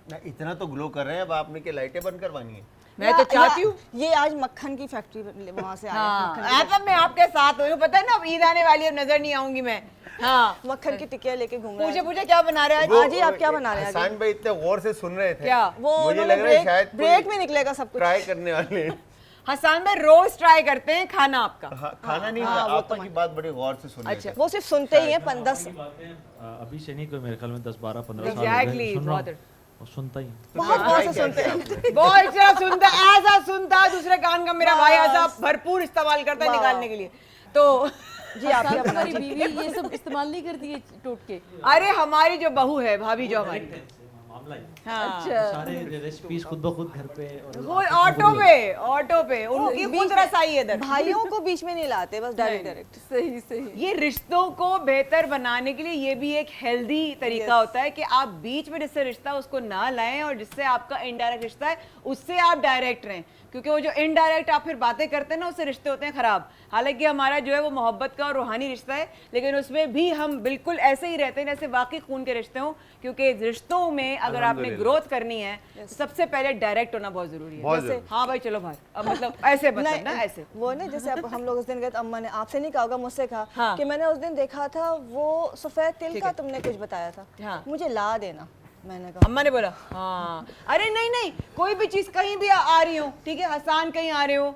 [SPEAKER 3] ना इतना तो ग्लो कर रहे हैं, अब आपने क्या लाइटें बंद करवानी है?
[SPEAKER 1] मैं तो चाहती हूँ।
[SPEAKER 4] ये आज मक्खन की फैक्ट्री वहाँ से आया है,
[SPEAKER 1] हाँ,
[SPEAKER 4] मक्खन की
[SPEAKER 1] अब मैं आपके साथ हूँ, पता है ना, अब ईद आने वाली है, अब नजर नहीं आऊंगी मैं। हाँ,
[SPEAKER 4] मक्खन की टिकिया लेके घूम रहा है।
[SPEAKER 1] पूछे क्या बना रहे हैं
[SPEAKER 3] वो-
[SPEAKER 1] आज?
[SPEAKER 4] आज ही आप क्या बना रहे हैं आज?
[SPEAKER 3] हसन भाई इतने गौर से सुन रहे थे,
[SPEAKER 1] क्या?
[SPEAKER 4] वो
[SPEAKER 3] मुझे
[SPEAKER 4] उन्होंने
[SPEAKER 3] लग रहा है शायद
[SPEAKER 4] ब्रेक में निकलेगा सब कुछ।
[SPEAKER 3] ट्राई करने वाले हैं।
[SPEAKER 1] हसन भाई रोज ट्राई करते हैं खाना आपका।
[SPEAKER 3] हाँ, खाना नहीं, आपा की बात बड़ी गौर से सुन रहे थे।
[SPEAKER 4] वो सिर्फ सुनते ही हैं 10
[SPEAKER 7] अभी से नहीं, कोई मेरे ख्याल में 10-12-15 साल हो
[SPEAKER 1] Exactly,
[SPEAKER 7] गए सुन रहा
[SPEAKER 1] बहुत
[SPEAKER 7] हूँ, और सुनता ही हूँ।
[SPEAKER 4] बहुत गौर से
[SPEAKER 3] क्या
[SPEAKER 4] सुनते
[SPEAKER 3] किया
[SPEAKER 4] हैं।
[SPEAKER 3] आपने?
[SPEAKER 1] बहुत अच्छा सुनता, ऐसा सुनता, दूसरे कान का मेरा भाई ऐसा भरपूर इस्तेमाल करता है निकालने के लिए। तो
[SPEAKER 4] जी आप क्या बना
[SPEAKER 2] हमारी बीवी ये सब इस्तेमाल नहीं करती है टोट के।
[SPEAKER 1] अरे हमारी जो बहू है, भाभी जो हमारी,
[SPEAKER 7] मामला ही
[SPEAKER 1] हाँ,
[SPEAKER 7] सारे रेसिपीज खुद ब खुद घर पे और
[SPEAKER 1] वो ऑटो पे उनकी खुद रसाई है इधर।
[SPEAKER 4] भाइयों को बीच में नहीं लाते, बस डायरेक्ट।
[SPEAKER 2] सही सही।
[SPEAKER 1] ये रिश्तों को बेहतर बनाने के लिए ये भी एक हेल्दी तरीका होता है कि आप बीच में जिससे रिश्ता उसको ना लाएं, और जिससे आपका इनडायरेक्ट रिश्ता है उससे आप डायरेक्ट रहें, क्योंकि वो जो इनडायरेक्ट आप फिर बातें करते हैं ना, उससे रिश्ते होते हैं खराब। हालांकि हमारा जो है वो मोहब्बत का और रूहानी रिश्ता है, लेकिन उसमें भी हम बिल्कुल ऐसे ही रहते हैं जैसे वाकई खून के रिश्ते हों, क्योंकि रिश्तों में अगर आपने ग्रोथ करनी है तो सबसे पहले डायरेक्ट होना बहुत जरूरी है।
[SPEAKER 3] बहुत
[SPEAKER 1] जैसे
[SPEAKER 3] जरूरी।
[SPEAKER 1] हाँ भाई चलो भाई, अब मतलब ऐसे मतलब ना ऐसे।
[SPEAKER 4] वो ना जैसे हम लोग उस दिन गए तो अम्मा ने आपसे नहीं कहा होगा, मुझसे कहा
[SPEAKER 1] हाँ।
[SPEAKER 4] कि मैंने उस दिन देखा था वो सफेद तिल का तुमने कुछ बताया था,
[SPEAKER 1] हाँ।
[SPEAKER 4] मुझे ला देना। मैंने कहा
[SPEAKER 1] अम्मा ने बोला हाँ, अरे नहीं कोई भी चीज कहीं भी आ रही हो, ठीक है, हसान कहीं आ रहे हो,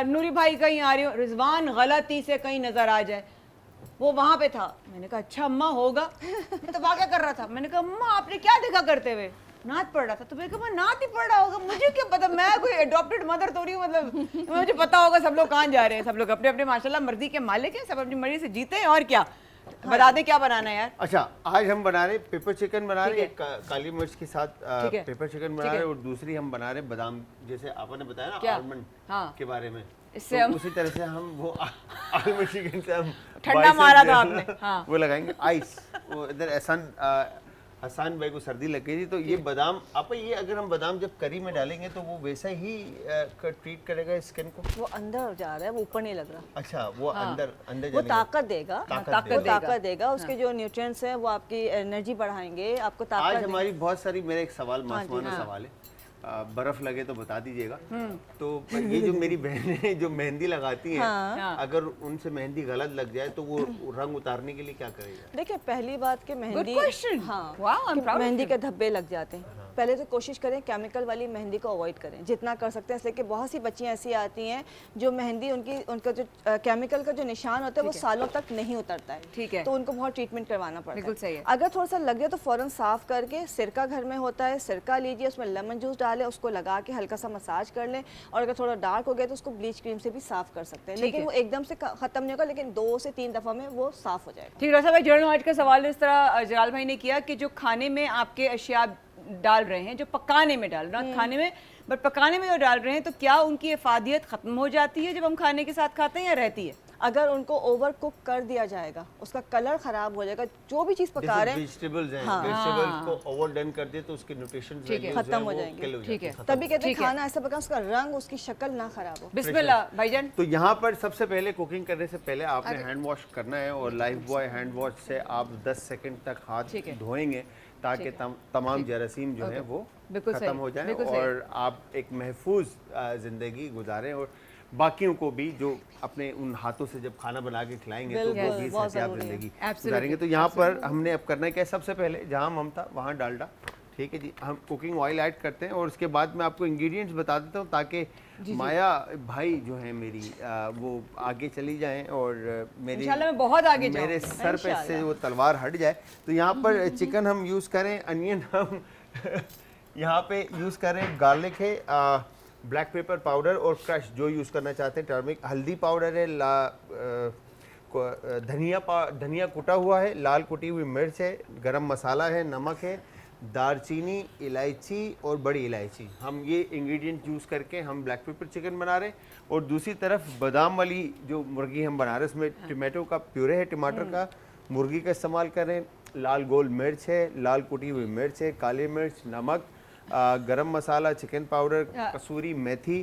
[SPEAKER 1] नूरी भाई कहीं आ रही हो, रिजवान गलती से कहीं नजर आ जाए, वो वहां पे था। मैंने कहा अच्छा अम्मा होगा। मैं तो क्या कर रहा था, मैंने कहा अम्मा आपने क्या देखा करते हुए? नात पढ़ रहा था। तो मैंने कहा नात ही पढ़ रहा होगा, मुझे क्या पता, मैं कोई अडॉप्टेड मदर तो नहीं हूँ, मतलब मुझे पता होगा सब लोग कहाँ जा रहे हैं, सब लोग अपने अपने माशाल्लाह मर्जी के मालिक हैं, सब अपनी मर्जी से जीते हैं, और क्या। बता दे क्या बनाना है यार।
[SPEAKER 3] अच्छा, आज हम बना रहे पेपर चिकन बना रहे हैं, काली मिर्च के साथ
[SPEAKER 1] ठीक है।
[SPEAKER 3] पेपर चिकन बना रहे हैं, और दूसरी हम बना रहे हैं बादाम, जैसे आपने बताया ना
[SPEAKER 1] क्या?
[SPEAKER 3] आलमंड
[SPEAKER 1] हाँ।
[SPEAKER 3] के बारे में,
[SPEAKER 1] इससे
[SPEAKER 3] तो
[SPEAKER 1] हम
[SPEAKER 3] उसी तरह से हम वो आलमंड चिकन से हम
[SPEAKER 1] ठंडा
[SPEAKER 3] बाइसेप
[SPEAKER 1] मारा
[SPEAKER 3] जो
[SPEAKER 1] था
[SPEAKER 3] है
[SPEAKER 1] आपने,
[SPEAKER 3] ना,
[SPEAKER 1] हाँ।
[SPEAKER 3] वो लगाएंगे आइस। वो इधर हसान भाई को सर्दी लग गई थी, तो ये बादाम आप ये अगर हम बादाम जब करी में डालेंगे तो वो वैसा ही ट्रीट करेगा स्किन को।
[SPEAKER 4] वो अंदर जा रहा है, वो ऊपर नहीं लग रहा।
[SPEAKER 3] अच्छा, वो अंदर अंदर
[SPEAKER 4] वो
[SPEAKER 3] जानेगा।
[SPEAKER 4] ताकत देगा,
[SPEAKER 3] ताकत
[SPEAKER 4] देगा। उसके जो न्यूट्रिएंट्स हैं वो आपकी एनर्जी बढ़ाएंगे, आपको ताकत
[SPEAKER 3] आज
[SPEAKER 4] देंगे।
[SPEAKER 3] हमारी बहुत सारी, मेरा एक सवाल मासूमाना सवाल है, बर्फ लगे तो बता दीजिएगा। तो ये जो मेरी बहनें जो मेहंदी लगाती हैं,
[SPEAKER 1] हाँ।
[SPEAKER 3] अगर उनसे मेहंदी गलत लग जाए तो वो रंग उतारने के लिए क्या करेगा?
[SPEAKER 4] देखिए पहली बात कि मेहंदी,
[SPEAKER 1] question.
[SPEAKER 4] हाँ,
[SPEAKER 1] Wow, I'm
[SPEAKER 4] कि
[SPEAKER 1] proud of
[SPEAKER 4] मेहंदी
[SPEAKER 1] you.
[SPEAKER 4] के धब्बे लग जाते हैं। पहले तो कोशिश करें केमिकल वाली मेहंदी को अवॉइड करें जितना कर सकते हैं, इसलिए कि बहुत सी बच्चियां ऐसी आती हैं जो मेहंदी उनका जो केमिकल का जो निशान होता है वो सालों तक नहीं उतरता है।
[SPEAKER 1] ठीक है।
[SPEAKER 4] तो उनको बहुत ट्रीटमेंट करवाना पड़ता है।
[SPEAKER 1] बिल्कुल सही है।
[SPEAKER 4] अगर थोड़ा सा लग जाए तो फौरन साफ करके, सिरका घर में होता है, सिरका लीजिए, उसमें लेमन जूस डालें, उसको लगा के हल्का सा मसाज कर लें, और अगर थोड़ा डार्क हो गया तो उसको ब्लीच क्रीम से भी साफ कर सकते हैं।
[SPEAKER 1] ठीक
[SPEAKER 4] लेकिन
[SPEAKER 1] है।
[SPEAKER 4] वो एकदम से खत्म नहीं होगा, लेकिन 2 से 3 दफा में वो साफ हो जाएगा।
[SPEAKER 1] ठीक है भाई, जर्नल आज का सवाल इस तरह जलाल भाई ने किया कि जो खाने में आपके अशिया डाल रहे हैं, जो पकाने में डाल रहे हैं, खाने में बट पकाने में जो डाल रहे हैं, तो क्या उनकी इफादियत खत्म हो जाती है जब हम खाने के साथ खाते हैं, या रहती है?
[SPEAKER 4] अगर उनको ओवर कुक कर दिया जाएगा, उसका कलर खराब हो जाएगा। जो भी चीज पका रहे हैं
[SPEAKER 3] वेजिटेबल्स हैं,
[SPEAKER 4] हाँ।
[SPEAKER 3] वेजिटेबल्स को ओवर डन कर दिए तो उसके न्यूट्रिशन
[SPEAKER 4] खत्म हो जाएंगे।
[SPEAKER 1] ठीक है।
[SPEAKER 4] तभी कहते हैं
[SPEAKER 1] ठीक है।
[SPEAKER 4] खाना ऐसा पका उसका रंग, उसकी शक्ल ना खराब हो।
[SPEAKER 1] बिस्मिल्लाह भाईजान।
[SPEAKER 3] तो यहाँ पर सबसे पहले कुकिंग करने से पहले आपने हैंड वॉश करना है, और लाइफ बॉय हैंड वॉश से आप 10 सेकंड तक हाथ
[SPEAKER 1] ठीक है।
[SPEAKER 3] धोएंगे, ताकि तमाम जरासीम जो है वो
[SPEAKER 1] बिल्कुल
[SPEAKER 3] खत्म
[SPEAKER 1] सही,
[SPEAKER 3] हो जाए,
[SPEAKER 1] बिल्कुल सही।
[SPEAKER 3] और आप एक महफूज ज़िंदगी गुजारें, और बाकियों को भी जो अपने उन हाथों से जब खाना बना के खिलाएंगे तो वो
[SPEAKER 4] बिल्कुल,
[SPEAKER 3] भी
[SPEAKER 4] बहुत
[SPEAKER 3] सेहतयाब
[SPEAKER 4] ज़रूरी है।
[SPEAKER 3] ज़िंदगी
[SPEAKER 1] Absolutely,
[SPEAKER 3] गुजारेंगे। तो यहाँ पर हमने अब करना क्या है, सबसे पहले जहाँ हम था वहाँ डालडा, ठीक है जी, हम कुकिंग ऑयल ऐड करते हैं, और उसके बाद मैं आपको इंग्रेडिएंट्स बता देता हूँ ताकि माया भाई जो है मेरी वो आगे चली जाएं, और मेरी
[SPEAKER 1] इंशाल्लाह मैं बहुत आगे जाऊं।
[SPEAKER 3] मेरे सर पे से वो तलवार हट जाए। तो यहाँ पर चिकन हम यूज़ करें, अनियन हम यहाँ पे यूज़ करें, गार्लिक है, ब्लैक पेपर पाउडर और क्रश जो यूज़ करना चाहते हैं, टर्मिक, हल्दी पाउडर है, धनिया कुटा हुआ है, लाल कुटी हुई मिर्च है, गरम मसाला है, नमक है, दालचीनी, इलायची और बड़ी इलायची। हम ये इंग्रेडिएंट यूज़ करके हम ब्लैक पेपर चिकन बना रहे हैं। और दूसरी तरफ बादाम वाली जो मुर्गी हम बना रहे हैं, उसमें टमाटो का प्यूरे है, टमाटर का, मुर्गी का इस्तेमाल करें, लाल गोल मिर्च है, लाल कुटी हुई मिर्च है, काली मिर्च, नमक, गरम मसाला, चिकन पाउडर, कसूरी मेथी,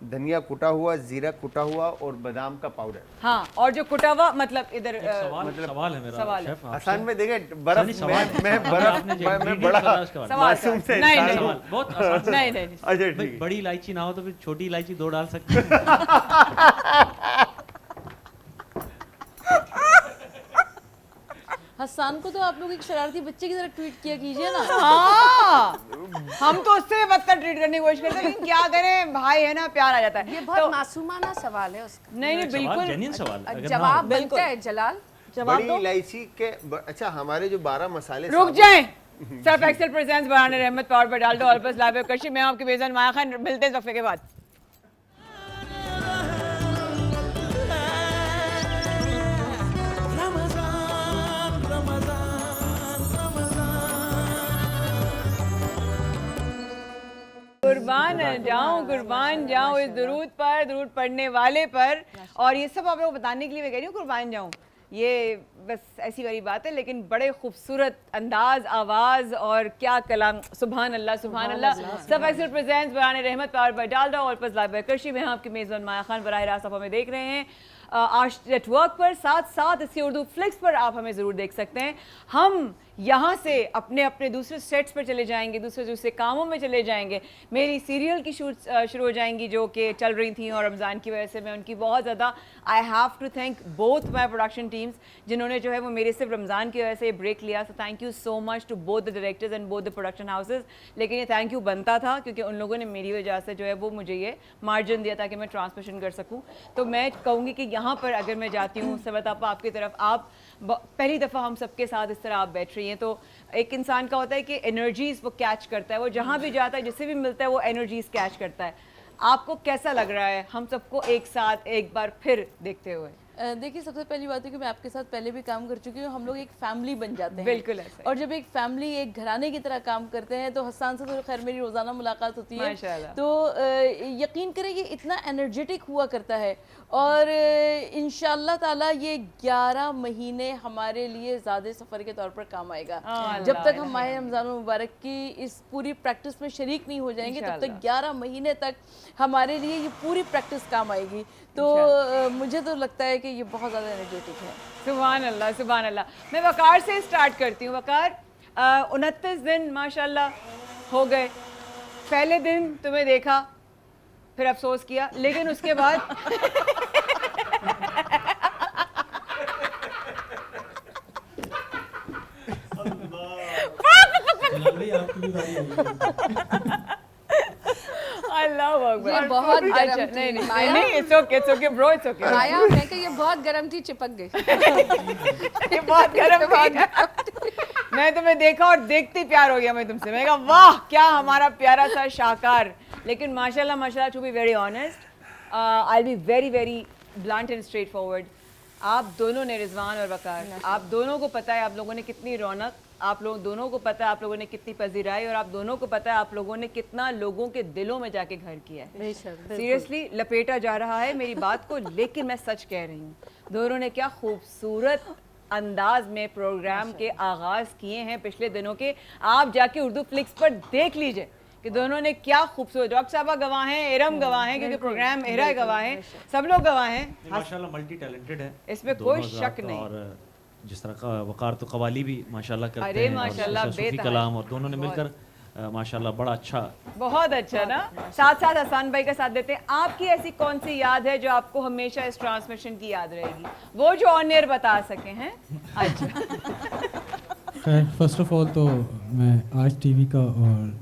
[SPEAKER 3] धनिया कुटा हुआ, जीरा कुटा हुआ और बादाम का पाउडर।
[SPEAKER 1] हाँ, और जो कुटा हुआ मतलब इधर
[SPEAKER 7] सवाल है मेरा शेफ आपसे।
[SPEAKER 3] आसान में देखे बर्फ मैं
[SPEAKER 7] आपने जो
[SPEAKER 3] मैं
[SPEAKER 7] ingredients
[SPEAKER 3] बड़ा
[SPEAKER 7] बताया उसके बारे में।
[SPEAKER 3] मासूम से
[SPEAKER 1] नहीं,
[SPEAKER 3] इंसान
[SPEAKER 1] नहीं,
[SPEAKER 3] हूँ।
[SPEAKER 7] सवाल बहुत आसान सा।
[SPEAKER 1] नहीं नहीं
[SPEAKER 3] अच्छा
[SPEAKER 7] भाई,
[SPEAKER 3] ठीक।
[SPEAKER 7] बड़ी इलायची ना हो तो फिर छोटी इलायची 2 डाल सकते हैं।
[SPEAKER 2] हसन को तो आप लोग एक शरारती बच्चे की तरह ट्वीट किया कीजिए ना।
[SPEAKER 1] हाँ, हम तो उससे बदतर ट्रीट करने की कोशिश करते हैं, लेकिन क्या करें भाई, है ना, प्यार आ जाता है।
[SPEAKER 5] ये बहुत मासूमाना सवाल है उसका।
[SPEAKER 1] नहीं नहीं बिल्कुल
[SPEAKER 7] जेन्युइन सवाल अगर ना
[SPEAKER 5] जवाब
[SPEAKER 7] हो।
[SPEAKER 5] बनता है जलाल।
[SPEAKER 3] बड़ी इलायची के अच्छा हमारे जो 12 मसाले
[SPEAKER 1] रुक जाएं। सर्फ एक्सेल प्रेजेंट्स बरहान रहमत पावर पर डाल दो और बस लाइव कशी। मैं आपकी बेजान माया खान, मिलते हैं इस वक्फे के बाद। कुर्बान जाऊं इस दुरूद पर, दुरूद पढ़ने वाले पर। और ये सब आप लोगों को बताने के लिए मैं कह रही हूँ कुर्बान जाऊं, ये बस ऐसी वाली बात है, लेकिन बड़े खूबसूरत अंदाज, आवाज़ और क्या कलाम। सुभान अल्लाह सुभान अल्लाह। सब एक्सेल प्रेजेंट्स बरहान रहमत पावर पर डाल दो और बस लाइव करशी में आपकी मेज़बान माया खान बराह रास्त आप हमें देख रहे हैं आज नेटवर्क पर, साथ साथ इसकी उर्दू फ्लिक्स पर आप हमें ज़रूर देख सकते हैं। हम यहाँ से अपने अपने दूसरे सेट्स पर चले जाएंगे, दूसरे कामों में चले जाएंगे। मेरी सीरियल की शूट शुरू हो जाएंगी जो कि चल रही थी, और रमज़ान की वजह से मैं उनकी बहुत ज़्यादा I have to thank both my production teams, जिन्होंने जो है वो मेरे सिर्फ रमज़ान की वजह से ब्रेक लिया। So thank you so much to both the directors and both the production houses. लेकिन ये थैंक यू बनता था क्योंकि उन लोगों ने मेरी वजह से जो है वो मुझे ये मार्जिन दिया ताकि मैं ट्रांसमिशन कर सकूँ। तो मैं कहूँगी कि यहाँ पर अगर मैं जाती हूँ सबत आपकी तरफ, आप पहली दफ़ा हम सबके साथ इस तरह आप बैठ रही हैं, तो एक इंसान का होता है कि एनर्जीज़ वो कैच करता है, वो जहाँ भी जाता है जिससे भी मिलता है वो एनर्जीज़ कैच करता है। आपको कैसा लग रहा है हम सबको एक साथ एक बार फिर देखते हुए?
[SPEAKER 2] देखिए, सबसे पहली बात है कि मैं आपके साथ पहले भी काम कर चुकी हूँ, हम लोग एक फैमिली बन जाते हैं।
[SPEAKER 1] बिल्कुल ऐसा।
[SPEAKER 2] और जब एक फैमिली एक घराने की तरह काम करते हैं तो हसन से तो खैर मेरी रोज़ाना मुलाकात होती है,
[SPEAKER 1] माशाल्लाह।
[SPEAKER 2] तो यकीन करें ये इतना एनर्जेटिक हुआ करता है। और इंशाल्लाह ताला ये 11 महीने हमारे लिए ज़्यादा सफ़र के तौर पर काम आएगा। जब तक हम माह रमज़ान मुबारक की इस पूरी प्रैक्टिस में शरीक नहीं हो जाएंगे तब तक 11 महीने तक हमारे लिए ये पूरी प्रैक्टिस काम आएगी। तो मुझे तो लगता है कि ये बहुत ज़्यादा एनर्जेटिक है।
[SPEAKER 1] सुभान अल्लाह सुभान अल्लाह। मैं वकार से स्टार्ट करती हूँ। वकार, 29 दिन माशाल्लाह हो गए। पहले दिन तुम्हें देखा, फिर अफसोस किया, लेकिन उसके बाद अल्लाह अकबर।
[SPEAKER 5] ये बहुत गरम
[SPEAKER 1] अच्छा,
[SPEAKER 5] थी।
[SPEAKER 1] नहीं नहीं
[SPEAKER 5] माया?
[SPEAKER 1] नहीं, it's okay bro, it's okay.
[SPEAKER 5] Maya, मैं कहा ये बहुत गर्म थी, चिपक गई।
[SPEAKER 1] ये बहुत गर्म थी। मैं तुम्हें देखा और देखते ही प्यार हो गया मैं तुमसे। मैं कहा वाह क्या हमारा प्यारा सा शाहकार। लेकिन माशाल्लाह माशाल्लाह, to be very honest, I will be very very blunt and straightforward, आप दोनों ने, रिजवान और वकार, आप दोनों को पता है आप लोगों ने कितनी रौनक, आप लोग दोनों को पता है आप लोगों ने कितनी पजीराई, और आप दोनों को पता है आप लोगों ने कितना लोगों के दिलों में जाके घर किया है। सीरियसली लपेटा जा रहा है मेरी बात को, लेकिन मैं सच कह रही हूँ, दोनों ने क्या खूबसूरत अंदाज में प्रोग्राम के आगाज किए हैं पिछले दिनों के। आप जाके उर्दू फ्लिक्स पर देख लीजिए कि दोनों ने क्या खूबसूरत, डॉक्टर साहबा गवाह हैं, एरम गवाह हैं, क्योंकि प्रोग्राम एरा गवाह हैं, सब लोग गवाह हैं।
[SPEAKER 7] माशाल्लाह मल्टी टैलेंटेड है,
[SPEAKER 1] इसमें
[SPEAKER 7] दोनों
[SPEAKER 1] कोई शक
[SPEAKER 7] हज़रात।
[SPEAKER 1] नहीं।
[SPEAKER 7] और जिस तरह का वकार तो कवाली भी माशाल्लाह करते
[SPEAKER 1] अरे
[SPEAKER 7] हैं,
[SPEAKER 1] माशाल्लाह,
[SPEAKER 7] और सूफी
[SPEAKER 1] बेतहाशा।
[SPEAKER 7] कलाम, और दोनों ने मिलकर माशाल्लाह बड़ा अच्छा।
[SPEAKER 1] बहुत अच्छा ना। साथ साथ हसन भाई का साथ देते हैं। आपकी ऐसी कौन सी याद है जो आपको हमेशा इस ट्रांसमिशन की याद रहेगी, वो जो ऑन एयर बता सके हैं? अच्छा
[SPEAKER 8] खैर, फर्स्ट ऑफ ऑल तो मैं आज टीवी का और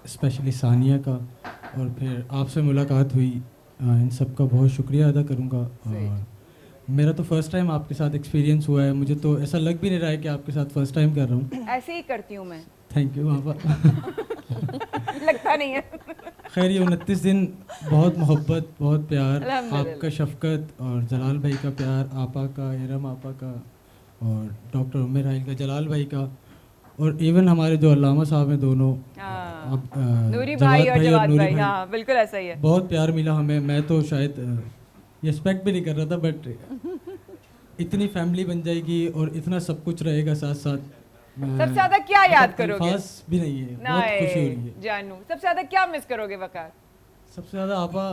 [SPEAKER 8] स्पेशली सानिया का और फिर आपसे मुलाकात हुई, इन सब का बहुत शुक्रिया अदा करूँगा। और मेरा तो फर्स्ट टाइम आपके साथ एक्सपीरियंस हुआ है, मुझे तो ऐसा लग भी नहीं रहा है कि आपके साथ फर्स्ट टाइम कर रहा हूँ।
[SPEAKER 1] ऐसे ही करती हूँ मैं।
[SPEAKER 8] थैंक यू आपा।
[SPEAKER 1] लगता नहीं है।
[SPEAKER 8] खैर, ये 29 दिन बहुत मोहब्बत, बहुत प्यार,
[SPEAKER 1] अल्हम्दुलिल्लाह।
[SPEAKER 8] आपका शफकत और जलाल भाई का प्यार, आपा का, एरम आपा का और डॉक्टर उमर हाइल का, जलाल भाई का, और इवन हमारे जो अल्लामा साहब हैं दोनों,
[SPEAKER 1] नूरी भाई और जवाद
[SPEAKER 8] नूरी
[SPEAKER 1] भाई, हाँ बिल्कुल ऐसा ही है।
[SPEAKER 8] बहुत प्यार मिला हमें। मैं तो शायद एक्सपेक्ट भी नहीं कर रहा था, बट इतनी फैमिली बन जाएगी और इतना सब कुछ रहेगा साथ साथ,
[SPEAKER 1] सबसे ज्यादा क्या याद करोगे?
[SPEAKER 8] खास भी नहीं है, बहुत खुशी हो रही है।
[SPEAKER 1] जानू, सबसे ज्यादा क्या मिस करोगे वकार?
[SPEAKER 8] सबसे ज़्यादा आपा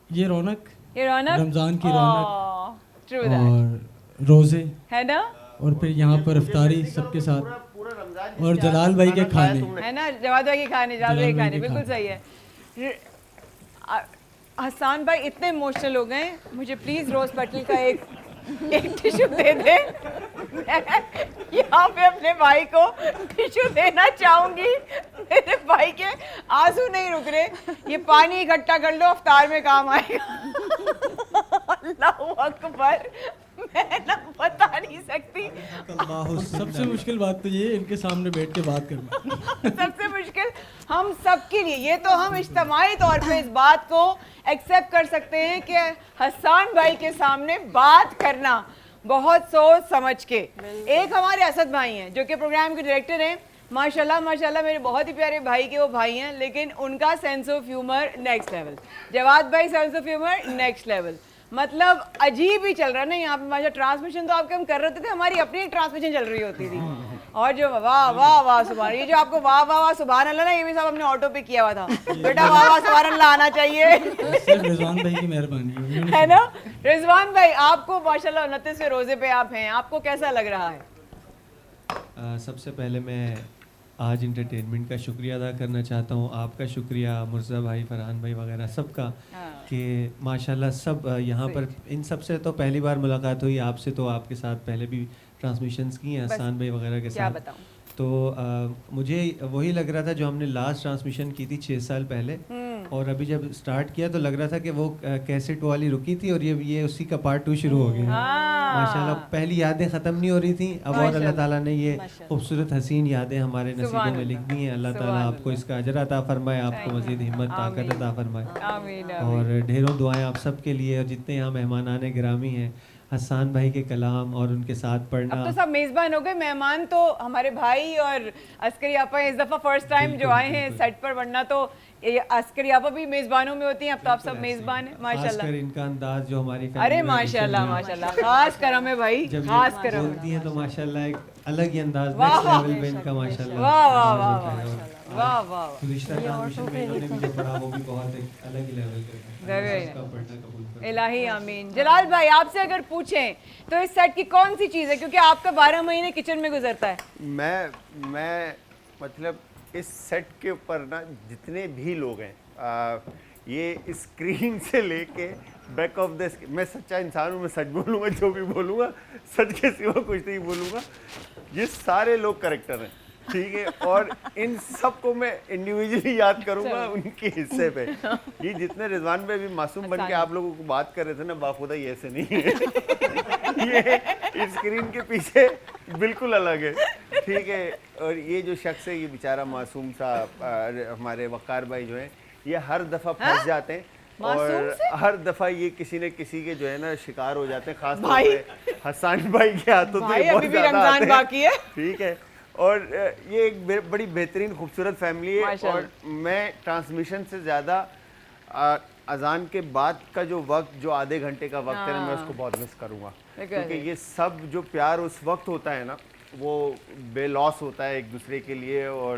[SPEAKER 8] ये रौनक,
[SPEAKER 1] ये रौनक,
[SPEAKER 8] रमज़ान की रौनक
[SPEAKER 1] ट्रू दैट,
[SPEAKER 8] और रोज़े,
[SPEAKER 1] है ना?
[SPEAKER 8] और फिर यहाँ पर इफ्तारी सबके साथ, और जलाल भाई के खाने,
[SPEAKER 1] है ना? जवाद भाई के खाने, जवाद भाई के खाने, बिल्कुल सही है। हसन भाई इतने इमोशनल हो गए, मुझे प्लीज रोज पटेल का एक टिश्यू दे दे। यहाँ पे अपने भाई को टिश्यू देना चाहूंगी। मेरे भाई के आंसू नहीं रुक रहे, ये पानी इकट्ठा कर लो, अफ्तार में काम आएगा। अल्लाह अकबर, मैं ना बता नहीं सकती।
[SPEAKER 8] सबसे मुश्किल बात तो ये है इनके सामने बैठ के बात करना।
[SPEAKER 1] सबसे मुश्किल हम सबके लिए, ये तो हम इज्तिमाई तौर पे इस बात को एक्सेप्ट कर सकते हैं कि हसन भाई के सामने बात करना बहुत सोच समझ के। एक हमारे असद भाई हैं जो कि प्रोग्राम के डायरेक्टर हैं, माशाल्लाह माशाल्लाह, मेरे बहुत ही प्यारे भाई के वो भाई हैं, लेकिन उनका sense of humour next level. Jawad भाई sense of humour next level, मतलब अजीब ही चल रहा है ना यहाँ पे। माशा ट्रांसमिशन तो आपके हम कर रहे थे, हमारी अपनी ट्रांसमिशन चल रही होती थी। और जो वाह वाह वाह सुभान, ये जो आपको वाह वाह वाह सुभान अल्लाह ना, ये भी सब हमने ऑटो पे किया हुआ था। बेटा वाह वाह सुभान अल्लाह आना चाहिए।
[SPEAKER 8] सिर्फ रिजवान भाई की मेहरबानी
[SPEAKER 1] है ना? रिजवान भाई, आपको माशाल्लाह 29वें रोजे पे आप हैं, आपको कैसा लग रहा है?
[SPEAKER 7] सबसे पहले मैं आज इंटरटेनमेंट का शुक्रिया अदा करना चाहता हूँ, आपका शुक्रिया, मुर्जा भाई, फरहान भाई वगैरह सबका, कि माशाल्लाह सब यहाँ पर इन सब से तो पहली बार मुलाकात हुई, आपसे तो आपके साथ पहले भी ट्रांसमिशंस की हैं हसन भाई वगैरह के साथ। तो मुझे वही लग रहा था जो हमने लास्ट ट्रांसमिशन की थी 6 साल पहले, और अभी जब स्टार्ट किया तो लग रहा था कि वो कैसेट वाली रुकी थी और ये उसी का पार्ट 2 शुरू हो गया। माशाल्लाह पहली यादें ख़त्म नहीं हो रही थी, अब और अल्लाह ताला ने ये खूबसूरत हसीन यादें हमारे नसीबों में लिख दी हैं। अल्लाह ताला आपको इसका अजर अता फरमाए, आपको मज़ीद हिम्मत ताकत अता फरमाए, और ढेरों दुआएं आप सब के लिए, और जितने यहाँ मेहमान आने गिरामी हैं, हसन भाई के कलाम और उनके साथ पढ़ना।
[SPEAKER 1] अब तो सब मेज़बान हो गए, मेहमान तो हमारे भाई और अस्करी आपा इस दफ़ा फर्स्ट टाइम जो आए हैं सेट पर, वरना तो अस्करी आपा भी मेज़बानों में होती हैं, अब तो आप सब मेज़बान हैं माशाल्लाह।
[SPEAKER 7] खासकर इनका अंदाज जो हमारी
[SPEAKER 1] अरे माशाल्लाह माशाल्लाह, खास करम है भाई, खास करम
[SPEAKER 7] बोलती हैं तो माशाल्लाह एक अलग ही अंदाज, नेक्स्ट लेवल पे इनका माशाल्लाह।
[SPEAKER 1] वाह वाह वाह वाह वाह।
[SPEAKER 7] गुज़िश्ता ट्रांसमिशन में इन्होंने भी जो पढ़ा वो भी बहुत एक अलग ही लेवल का है।
[SPEAKER 1] इलाही आमीन। जलाल भाई, आपसे अगर पूछें तो इस सेट की कौन सी चीज़ है, क्योंकि आपका 12 महीने किचन में गुजरता है।
[SPEAKER 3] मैं मतलब इस सेट के ऊपर ना जितने भी लोग हैं, ये स्क्रीन से लेके बैक ऑफ द, मैं सच्चा इंसान हूँ, मैं सच बोलूँगा, जो भी बोलूँगा सच के सिवा कुछ नहीं बोलूँगा। ये सारे लोग करेक्टर हैं, ठीक है, और इन सबको मैं इंडिविजुअली याद करूँगा उनके हिस्से पे। ये जितने रिजवान पे भी मासूम बन के आप लोगों को बात कर रहे थे ना, बाखुदा ये ऐसे नहीं है। ये स्क्रीन के पीछे बिल्कुल अलग है, ठीक है। और ये जो शख्स है, ये बेचारा मासूम सा हमारे वकार भाई जो हैं, ये हर दफ़ा फंस जाते हैं, और हर दफ़ा ये किसी न किसी के जो है ना शिकार हो जाते हैं, खास तौर पे हसन भाई के हाथों तो ये बहुत ज़्यादा आते हैं, ठीक है। और ये एक बड़ी बेहतरीन खूबसूरत फैमिली है, और मैं ट्रांसमिशन से ज़्यादा अजान के बाद का जो वक्त, जो आधे घंटे का वक्त है ना, मैं उसको बहुत मिस करूँगा, क्योंकि ये सब जो प्यार उस वक्त होता है ना, वो बेलॉस होता है एक दूसरे के लिए, और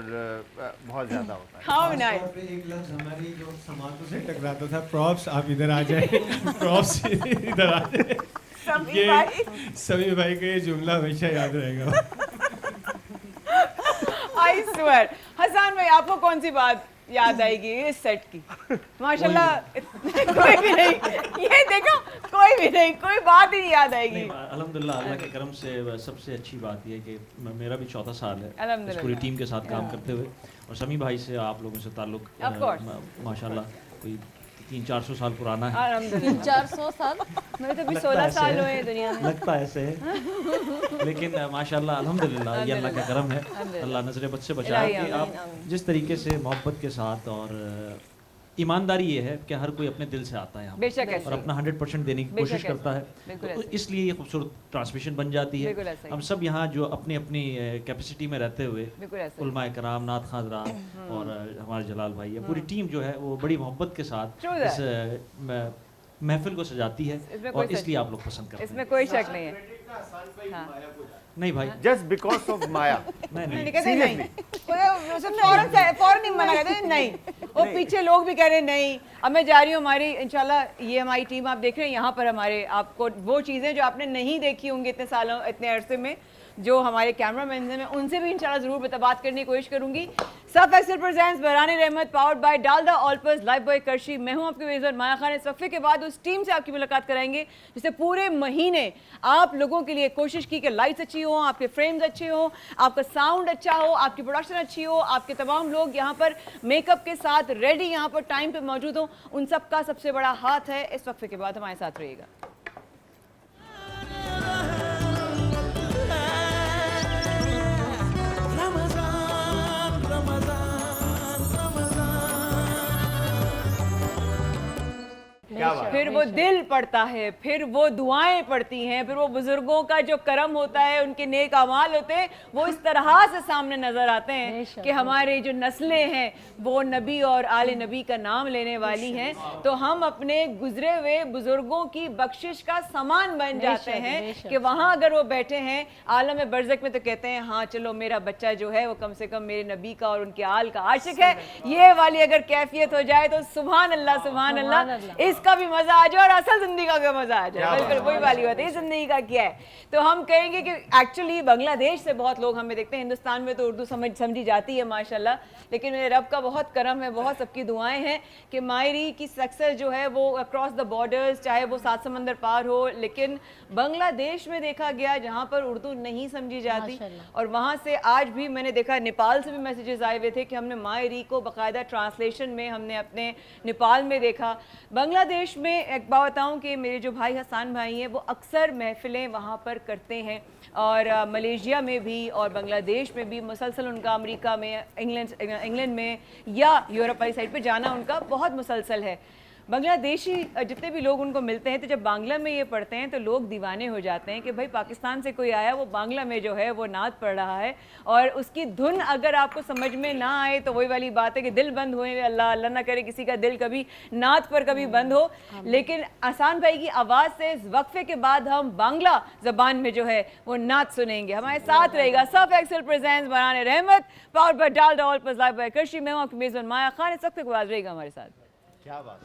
[SPEAKER 3] बहुत ज़्यादा होता है।
[SPEAKER 1] How nice.
[SPEAKER 7] एक लफ्ज़ हमारी जो समातों से टकराता था, प्रॉप्स, आप इधर आ जाए, प्रॉप्स इधर आ जाए, सभी भाई का ये जुमला हमेशा याद रहेगा।
[SPEAKER 1] I swear. हसन भाई, आपको कौन सी बात याद आएगी इस सेट की? माशाल्लाह कोई भी नहीं, ये देखो कोई भी नहीं, कोई बात ही नहीं याद आएगी।
[SPEAKER 9] अल्हम्दुलिल्लाह, अल्लाह के करम से सबसे अच्छी बात यह है कि मेरा भी 14 साल है इस पूरी टीम के साथ काम करते हुए, और समी भाई से आप लोगों से ताल्लुक माशाल्लाह कोई 300-400 साल पुराना है।
[SPEAKER 2] 300-400 साल,
[SPEAKER 1] मेरे तो भी 16 साल हुए हैं दुनिया में।
[SPEAKER 9] लगता है ऐसे है, लेकिन माशाल्लाह अल्हम्दुलिल्लाह, ये अल्लाह का करम है, अल्लाह नजर बद से बचाए कि आप जिस तरीके से मोहब्बत के साथ, और ईमानदारी ये है कि हर कोई अपने दिल से आता है यहाँ
[SPEAKER 1] बेशक
[SPEAKER 9] पर, और अपना 100% देने की कोशिश करता है, तो इसलिए ये खूबसूरत ट्रांसमिशन बन जाती है। हम सब यहाँ जो अपनी अपनी कैपेसिटी में रहते हुए, उलमा कराम, नात खान रात, और हमारे जलाल भाई, पूरी टीम जो है वो बड़ी मोहब्बत के साथ इस महफिल को सजाती है, और इसलिए आप लोग पसंद करते हैं।
[SPEAKER 1] इसमें कोई शक नहीं है।
[SPEAKER 9] नहीं भाई,
[SPEAKER 3] जस्ट बिकॉज ऑफ माया।
[SPEAKER 9] नहीं
[SPEAKER 1] कहते नहीं, फौरन ही मना कहते हैं नहीं, और पीछे लोग भी कह रहे हैं नहीं। अब मैं जा रही हूँ, हमारी इंशाल्लाह ये हमारी टीम आप देख रहे हैं यहाँ पर, हमारे आपको वो चीज़ें जो आपने नहीं देखी होंगी इतने सालों इतने अरसे में, जो हमारे कैमरामैन हैं, मैं उनसे भी इंशाल्लाह ज़रूर बात करने की कोशिश करूँगी। Surf Excel presents Barane Rehmat powered by Dalda all purpose Lifebuoy करशी। मैं हूँ आपकी मेज़बान माया खान। इस वक्फे के बाद उस टीम से आपकी मुलाकात कराएंगे जिससे पूरे महीने आप लोगों के लिए कोशिश की कि लाइट्स अच्छी हो, आपके फ्रेम्स अच्छे हो, आपका साउंड अच्छा हो, आपकी प्रोडक्शन अच्छी हो, आपके तमाम लोग यहाँ पर मेकअप के साथ रेडी यहाँ पर टाइम पे मौजूद हो। उन सब का सबसे बड़ा हाथ है। इस वक्फे के बाद हमारे साथ रहिएगा। फिर वो दिल पड़ता है, फिर वो दुआएं पड़ती हैं, फिर वो बुजुर्गों का जो करम होता है, उनके नेक अमाल होते हैं, वो इस तरह से सामने नजर आते हैं कि हमारे जो नस्लें हैं वो नबी और आले नबी का नाम लेने वाली हैं। तो हम अपने गुजरे हुए बुजुर्गों की बख्शिश का सामान बन जाते हैं कि वहाँ अगर वो बैठे हैं आलम बरज़क में तो कहते हैं हाँ चलो मेरा बच्चा जो है वो कम से कम मेरे नबी का और उनके आल का आशिक है। ये वाली अगर कैफियत हो जाए तो सुभान अल्लाह सुभान अल्लाह, इसका भी मजा आ जाए और असल जिंदगी का भी मजा आ जाए। बिल्कुल वही वाली बात है, इस जिंदगी का क्या है। तो हम कहेंगे कि एक्चुअली बांग्लादेश से बहुत लोग हमें देखते हैं। हिंदुस्तान में तो उर्दू समझी जाती है माशाल्लाह, लेकिन मेरे रब का बहुत करम है, बहुत सबकी दुआएं हैं कि मायरी की सक्सेस जो है वो अक्रॉस द बॉर्डर्स, चाहे वो 7 समंदर पार हो, लेकिन बांग्लादेश में देखा गया जहाँ पर उर्दू नहीं समझी जाती, और वहाँ से आज भी मैंने देखा नेपाल से भी मैसेजेस आए हुए थे कि हमने मायरी को बाकायदा ट्रांसलेशन में हमने अपने नेपाल में देखा। बांग्लादेश में एक बात बताऊँ कि मेरे जो भाई हसान भाई हैं वो अक्सर महफिलें वहाँ पर करते हैं, और मलेशिया में भी और बांग्लादेश में भी मुसलसल उनका अमेरिका में, इंग्लैंड में या यूरोप वाली साइड पे जाना उनका बहुत मुसलसल है। बांग्लादेशी जितने भी लोग उनको मिलते हैं तो जब बांग्ला में ये पढ़ते हैं तो लोग दीवाने हो जाते हैं कि भाई पाकिस्तान से कोई आया, वो बांग्ला में जो है वो नात पढ़ रहा है, और उसकी धुन अगर आपको समझ में ना आए तो वही वाली बात है कि दिल बंद हुए, अल्लाह अल्लाह ना करे किसी का दिल कभी नात पर कभी बंद हो। लेकिन हसान भाई की आवाज़ से इस वक्फे के बाद हम बांग्ला ज़बान में जो है वो नात सुनेंगे। हमारे साथ रहेगा Surf Excel presents Barane Rehmat powered by Dalda all purpose Lifebuoy करशी। मैं हूँ आपकी मेज़बान माया खान। इस वक्फे के बाद रहेगा हमारे साथ।
[SPEAKER 3] क्या बात।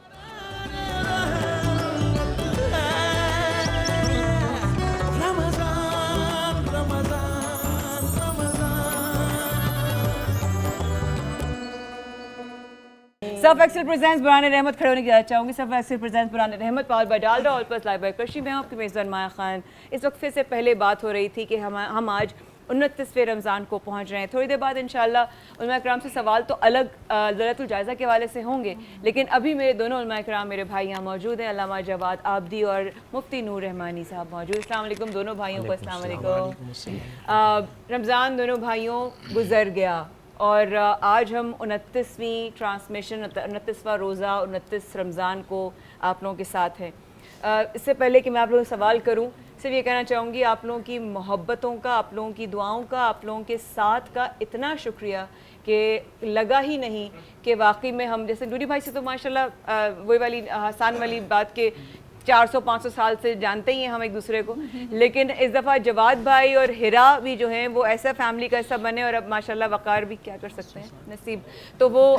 [SPEAKER 1] सर्फ एक्सेल प्रेजेंट्स बहरानी रहमत खड़े होने की चाहूँगी। Surf Excel presents Barane Rehmat powered by Dalda all purpose Lifebuoy करशी। मैं आपकी मेज़बान माया खान। इस वक्फे से पहले बात हो रही थी कि हम आज 29वें रमज़ान को पहुंच रहे हैं। थोड़ी देर बाद इंशाअल्लाह उलमा कराम से सवाल तो अलग ज़रातुल जायज़ा के हवाले से होंगे, लेकिन अभी मेरे दोनों उलमा कराम मेरे भाई यहाँ मौजूद हैं, अल्लामा जवाद आबदी और मुफ्ती नूर रहमानी साहब मौजूद। अस्सलाम वालेकुम दोनों भाइयों को। अस्सलाम वालेकुम। रमज़ान दोनों भाइयों गुज़र गया और आज हम 29वीं ट्रांसमिशन, 29वां रोज़ा, 29 रमज़ान को आप लोगों के साथ हैं। इससे पहले कि मैं आप लोगों से सवाल करूं, सिर्फ ये कहना चाहूँगी आप लोगों की मोहब्बतों का, आप लोगों की दुआओं का, आप लोगों के साथ का इतना शुक्रिया कि लगा ही नहीं कि वाकई में हम जैसे नूरी भाई से तो माशाल्लाह वही वाली हसान वाली बात के 400-500 साल से जानते ही हैं हम एक दूसरे को, लेकिन इस दफ़ा जवाद भाई और हिरा भी जो हैं वो ऐसा फैमिली का हिस्सा बने, और अब माशाल्लाह वक़ार भी क्या कर सकते हैं, नसीब। तो वो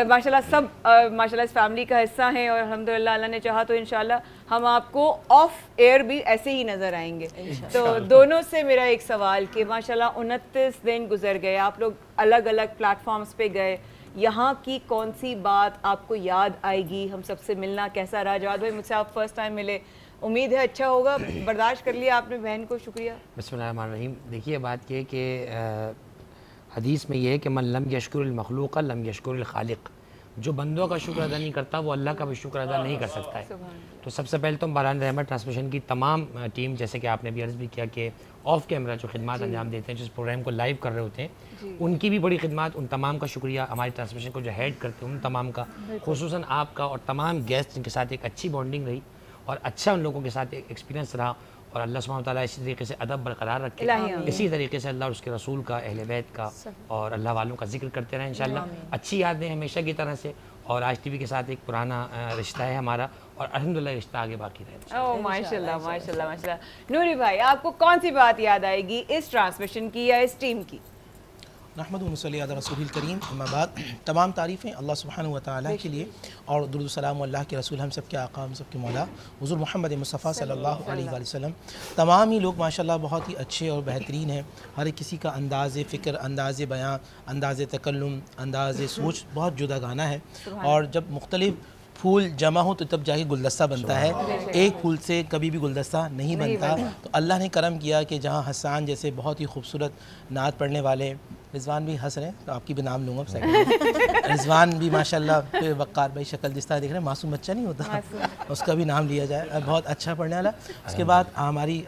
[SPEAKER 1] माशाल्लाह सब माशाल्लाह इस फैमिली का हिस्सा हैं, और अल्हम्दुलिल्लाह अल्लाह ने चाहा तो इंशाल्लाह हम आपको ऑफ एयर भी ऐसे ही नज़र आएंगे। तो दोनों से मेरा एक सवाल कि माशाल्लाह 29 दिन गुजर गए, आप लोग अलग अलग प्लेटफॉर्म्स पे गए, यहाँ की कौन सी बात आपको याद आएगी? हम सबसे मिलना कैसा रहा? जवाद भाई मुझसे आप फर्स्ट टाइम मिले, उम्मीद है अच्छा होगा, बर्दाश्त कर लिया आपने बहन को, शुक्रिया।
[SPEAKER 10] बिस्मिल्लाहिर्रहमानिर्रहीम। देखिए बात ये कि हदीस में ये है कि मन लम यशकुरुल मखलूक लम यशकुरुल खालिक, जो बंदों का शुक्र अदा नहीं करता वो अल्लाह का भी शुक्र अदा नहीं कर सकता है। तो सबसे पहले तो बहरानी रहमत ट्रांसमिशन की तमाम टीम, जैसे कि आपने भी अर्ज़ भी किया कि ऑफ कैमरा जो खिदमत अंजाम देते हैं, जिस प्रोग्राम को लाइव कर रहे होते हैं, उनकी भी बड़ी खिदमत, उन तमाम का शुक्रिया। हमारी ट्रांसमिशन को जो हेड करते हैं उन तमाम का, खुसूसन आपका और तमाम गेस्ट जिनके साथ एक अच्छी बॉन्डिंग रही और अच्छा उन लोगों के साथ एक एक्सपीरियंस रहा, और अल्लाह सुब्हानहू व तआला इसी तरीके से अदब बरकरार रखे, इसी तरीके से अल्लाह और उसके रसूल का, अहले बैत का और अल्लाह वालों का जिक्र करते रहें इंशाअल्लाह। अच्छी यादें हमेशा की तरह से, और आज टीवी के साथ एक पुराना रिश्ता है हमारा, और अल्हम्दुलिल्लाह रिश्ता आगे बाकी रहेगा।
[SPEAKER 1] ओह माशाल्लाह माशाल्लाह माशाल्लाह। नूरी भाई, आपको कौन सी बात याद आएगी इस ट्रांसमिशन की या इस टीम की?
[SPEAKER 11] नहमदुहु व नसल्ली अला रसूलिल करीम, अम्मा बाद। तमाम तारीफ़ें अल्लाह सुब्हानहु व तआला के लिए और दुरूद सलाम अल्लाह के रसूल हम सब के आका हम सब के मौला हुज़ूर मोहम्मद मुस्तफ़ा सल्लल्लाहु अलैहि वसल्लम। तमाम ही लोग माशाल्लाह बहुत ही अच्छे और बेहतरीन हैं। हर एक किसी का अंदाज़ फ़िक्र, अंदाज़ बयां, अंदाज़ तकल्लुम, अंदाज़ सोच बहुत जुदा गाना है। और जब मुख्तलिफ़ फूल जमा हो तो तब जाके गुलदस्ता बनता है, एक फूल से कभी भी गुलदस्ता नहीं बनता। तो अल्लाह ने करम किया कि जहाँ हसान जैसे बहुत ही खूबसूरत नात पढ़ने वाले, रिजवान भी हंस रहे हैं तो आपकी भी नाम लूँगा सेकंड, रिजवान भी माशाल्लाह, फिर वक़ार भाई शक्ल जिस तरह देख रहे हैं मासूम बच्चा नहीं होता, उसका भी नाम लिया जाए, बहुत अच्छा पढ़ने वाला। उसके बाद हमारी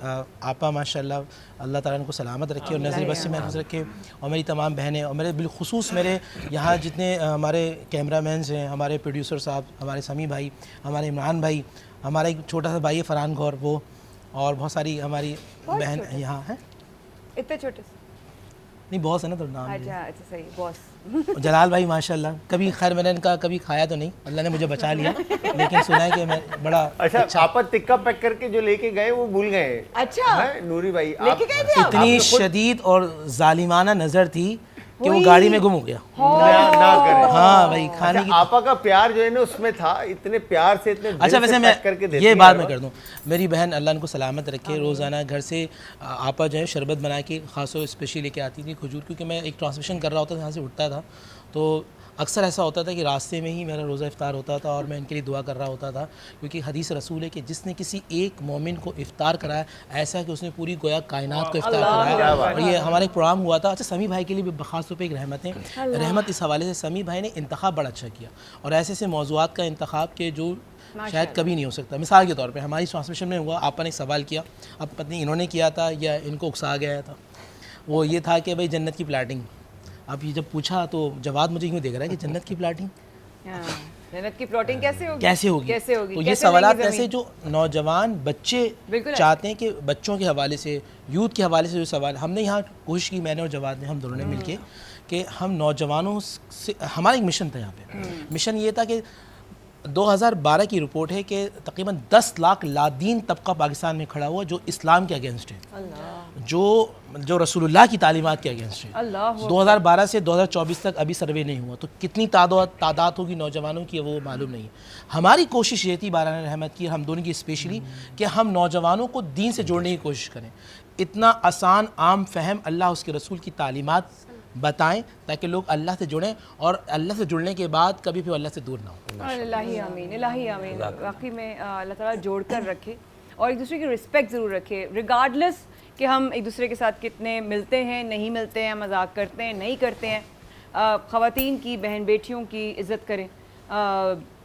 [SPEAKER 11] आपा माशाल्लाह, अल्लाह ताला उनको सलामत रखे और नज़र बस से महफूज रखे। और मेरी तमाम बहनें और मेरे बिलखुसूस मेरे यहाँ जितने हमारे कैमरामैन्स हैं, हमारे प्रोड्यूसर साहब, हमारे समी भाई, हमारे इमरान भाई, हमारा एक छोटा सा भाई है फरहान गौर, वो, और बहुत सारी हमारी बहन यहाँ हैं।
[SPEAKER 1] इतने छोटे से
[SPEAKER 11] नहीं बॉस है ना, तो नाम
[SPEAKER 1] अच्छा सही बॉस।
[SPEAKER 11] जलाल भाई माशाल्लाह, कभी खैर मैंने इनका कभी खाया तो नहीं, अल्लाह ने मुझे बचा लिया, लेकिन सुना है कि मैं बड़ा
[SPEAKER 3] अच्छा आपा टिक्का पैक करके जो लेके गए वो भूल गए।
[SPEAKER 1] अच्छा
[SPEAKER 3] नूरी भाई
[SPEAKER 1] लेके गए थे आप?
[SPEAKER 11] इतनी शदीद और जालिमाना नज़र थी कि वो गाड़ी में गुम हो गया।
[SPEAKER 3] ना करें।
[SPEAKER 11] हाँ भाई, खाने की
[SPEAKER 3] आपा का प्यार जो है ना उसमें था, इतने प्यार से, इतने
[SPEAKER 11] अच्छा वैसे मैं
[SPEAKER 3] करके
[SPEAKER 11] ये बात मैं कर दूं, मेरी बहन अल्लाह उनको सलामत रखे, रोज़ाना घर से आपा जो है शरबत बना के खासो स्पेशली लेके आती थी खजूर, क्योंकि मैं एक ट्रांसमिशन कर रहा होता था, यहाँ से उठता था तो अक्सर ऐसा होता था कि रास्ते में ही मेरा रोज़ा इफ्तार होता था और मैं इनके लिए दुआ कर रहा होता था, क्योंकि हदीस रसूल है कि जिसने किसी एक मोमिन को इफ्तार कराया ऐसा कि उसने पूरी गोया कायनात को इफ्तार कराया। और ये हमारा एक प्रोग्राम हुआ था। अच्छा समी भाई के लिए भी ख़ास तौर पर एक रहमत इस हवाले से समी भाई ने इंतखाब बड़ा अच्छा किया, और ऐसे ऐसे मौज़ूआत का इंतखाब के जो शायद कभी नहीं हो सकता। मिसाल के तौर पे हमारी ट्रांसमिशन में हुआ, आपने एक सवाल किया, अब पता नहीं इन्होंने किया था या इनको उकसा गया था, वो ये था कि भाई जन्नत की प्लाटिंग। अब ये जब पूछा तो जवाब मुझे यूँ देख रहा है कि जन्नत की प्लाटिंग,
[SPEAKER 1] जन्नत की प्लॉटिंग कैसे होगी?
[SPEAKER 11] कैसे होगी? तो ये सवालात ऐसे जो नौजवान बच्चे चाहते हैं कि बच्चों के हवाले से, यूथ के हवाले से जो सवाल हमने यहाँ कोशिश की, मैंने और जवाद ने, हम दोनों ने मिलके, कि हम नौजवानों से, हमारा एक मिशन था यहाँ पे। मिशन ये था कि 2012 की रिपोर्ट है कि तकरीबन 10 लाख लादीन तबका पाकिस्तान में खड़ा हुआ जो इस्लाम के अगेंस्ट है, जो रसूलुल्लाह की तालीमात के अगेंस्ट है। 2012 से 2024 तक अभी सर्वे नहीं हुआ, तो कितनी तादाद होगी नौजवानों की वो मालूम नहीं। हमारी कोशिश ये थी बाराना रहमत की, हम दोनों की स्पेशली, कि हम नौजवानों को दीन से जोड़ने की कोशिश करें, इतना आसान आम फहम अल्लाह उसके रसूल की तालीमात बताएं ताकि लोग अल्लाह से जुड़ें, और अल्लाह से जुड़ने के बाद कभी भी अल्लाह से दूर ना हो।
[SPEAKER 1] इलाही आमीन, इलाही आमीन। वाकई में अल्लाह ताला जोड़ कर रखे और एक दूसरे की रिस्पेक्ट ज़रूर रखे, रिगार्डलेस कि हम एक दूसरे के साथ कितने मिलते हैं, नहीं मिलते हैं, मजाक करते हैं, नहीं करते हैं। ख़वातीन की, बहन बेटियों की इज़्ज़त करें,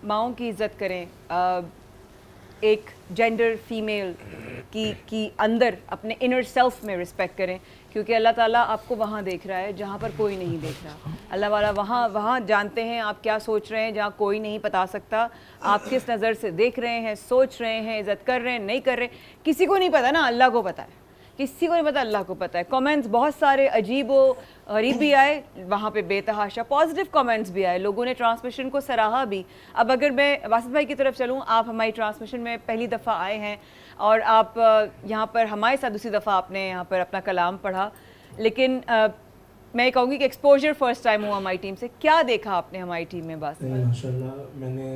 [SPEAKER 1] माओं की इज़्ज़त करें, एक जेंडर फीमेल की अंदर अपने इनर सेल्फ में रिस्पेक्ट करें, क्योंकि अल्लाह ताला आपको वहाँ देख रहा है जहाँ पर कोई नहीं देख रहा। अल्लाह वाला वहाँ जानते हैं आप क्या सोच रहे हैं, जहाँ कोई नहीं बता सकता आप किस नज़र से देख रहे हैं, सोच रहे हैं, इज़्ज़त कर रहे हैं, नहीं कर रहे, किसी को नहीं पता ना, अल्लाह को पता है, किसी को नहीं पता, अल्लाह को पता है। कमेंट्स बहुत सारे अजीब व गरीब भी आए, वहाँ पे बेतहाशा पॉजिटिव कमेंट्स भी आए, लोगों ने ट्रांसमिशन को सराहा भी। अब अगर मैं वासिफ भाई की तरफ चलूँ, आप हमारी ट्रांसमिशन में पहली दफ़ा आए हैं और आप यहाँ पर हमारे साथ दूसरी दफ़ा आपने यहाँ पर अपना कलाम पढ़ा, लेकिन मैं कहूँगी कि एक्सपोजर फर्स्ट टाइम हुआ हमारी टीम से। क्या देखा आपने हमारी टीम में? बस
[SPEAKER 12] माशाल्लाह, मैंने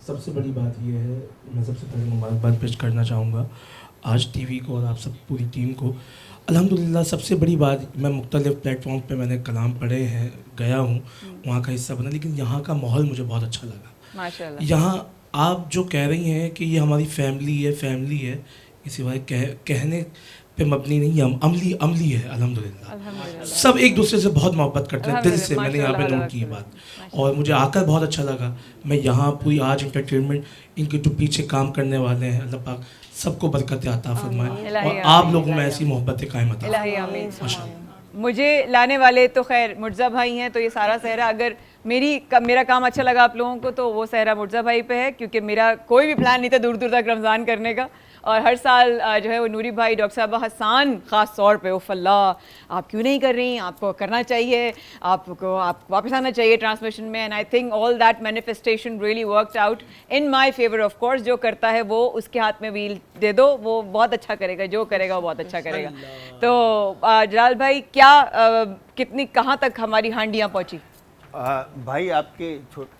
[SPEAKER 12] सबसे बड़ी बात ये है, मैं सबसे पहले मुबारकबाद पेश करना चाहूँगा आज टीवी को और आप सब पूरी टीम को। अल्हम्दुलिल्लाह सबसे बड़ी बात, मैं मुख्तलिफ़ प्लेटफॉर्म पे मैंने कलाम पढ़े हैं, गया हूँ, वहाँ का हिस्सा बना, लेकिन यहाँ का माहौल मुझे बहुत अच्छा लगा
[SPEAKER 1] माशाल्लाह।
[SPEAKER 12] यहाँ आप जो कह रही हैं कि ये हमारी फैमिली है, इसी वाले कहने पे मबनी नहीं, हम अमली है। अल्हम्दुलिल्लाह सब एक दूसरे से बहुत मोहब्बत करते हैं दिल से, मैंने यहाँ पे नोट की बात, और मुझे आकर बहुत अच्छा लगा। मैं यहाँ पूरी आज एंटरटेनमेंट, इनके जो पीछे काम करने वाले हैं, अल्लाह पाक सबको बरकत अता फरमाए और आप लोगों में ऐसी मोहब्बतें कायम अता।
[SPEAKER 1] मुझे लाने वाले तो खैर मुर्जा भाई हैं, तो ये सारा सहरा अगर मेरा काम अच्छा लगा आप लोगों को तो वो सहरा मुर्जा भाई पे है, क्योंकि मेरा कोई भी प्लान नहीं था दूर दूर तक रमज़ान करने का। और हर साल जो है वो नूरी भाई, डॉक्टर साहबा हसान ख़ास तौर पे, उफ़ अल्लाह आप क्यों नहीं कर रही, आपको करना चाहिए, आप वापस आना चाहिए ट्रांसमिशन में। And I think all that manifestation really worked out in my favour. Of course जो करता है वो उसके हाथ में व्हील दे दो, वो बहुत अच्छा करेगा, जो करेगा वो बहुत अच्छा करेगा। तो जलाल भाई क्या कितनी कहाँ तक हमारी हांडियाँ पहुँची?
[SPEAKER 3] भाई आपके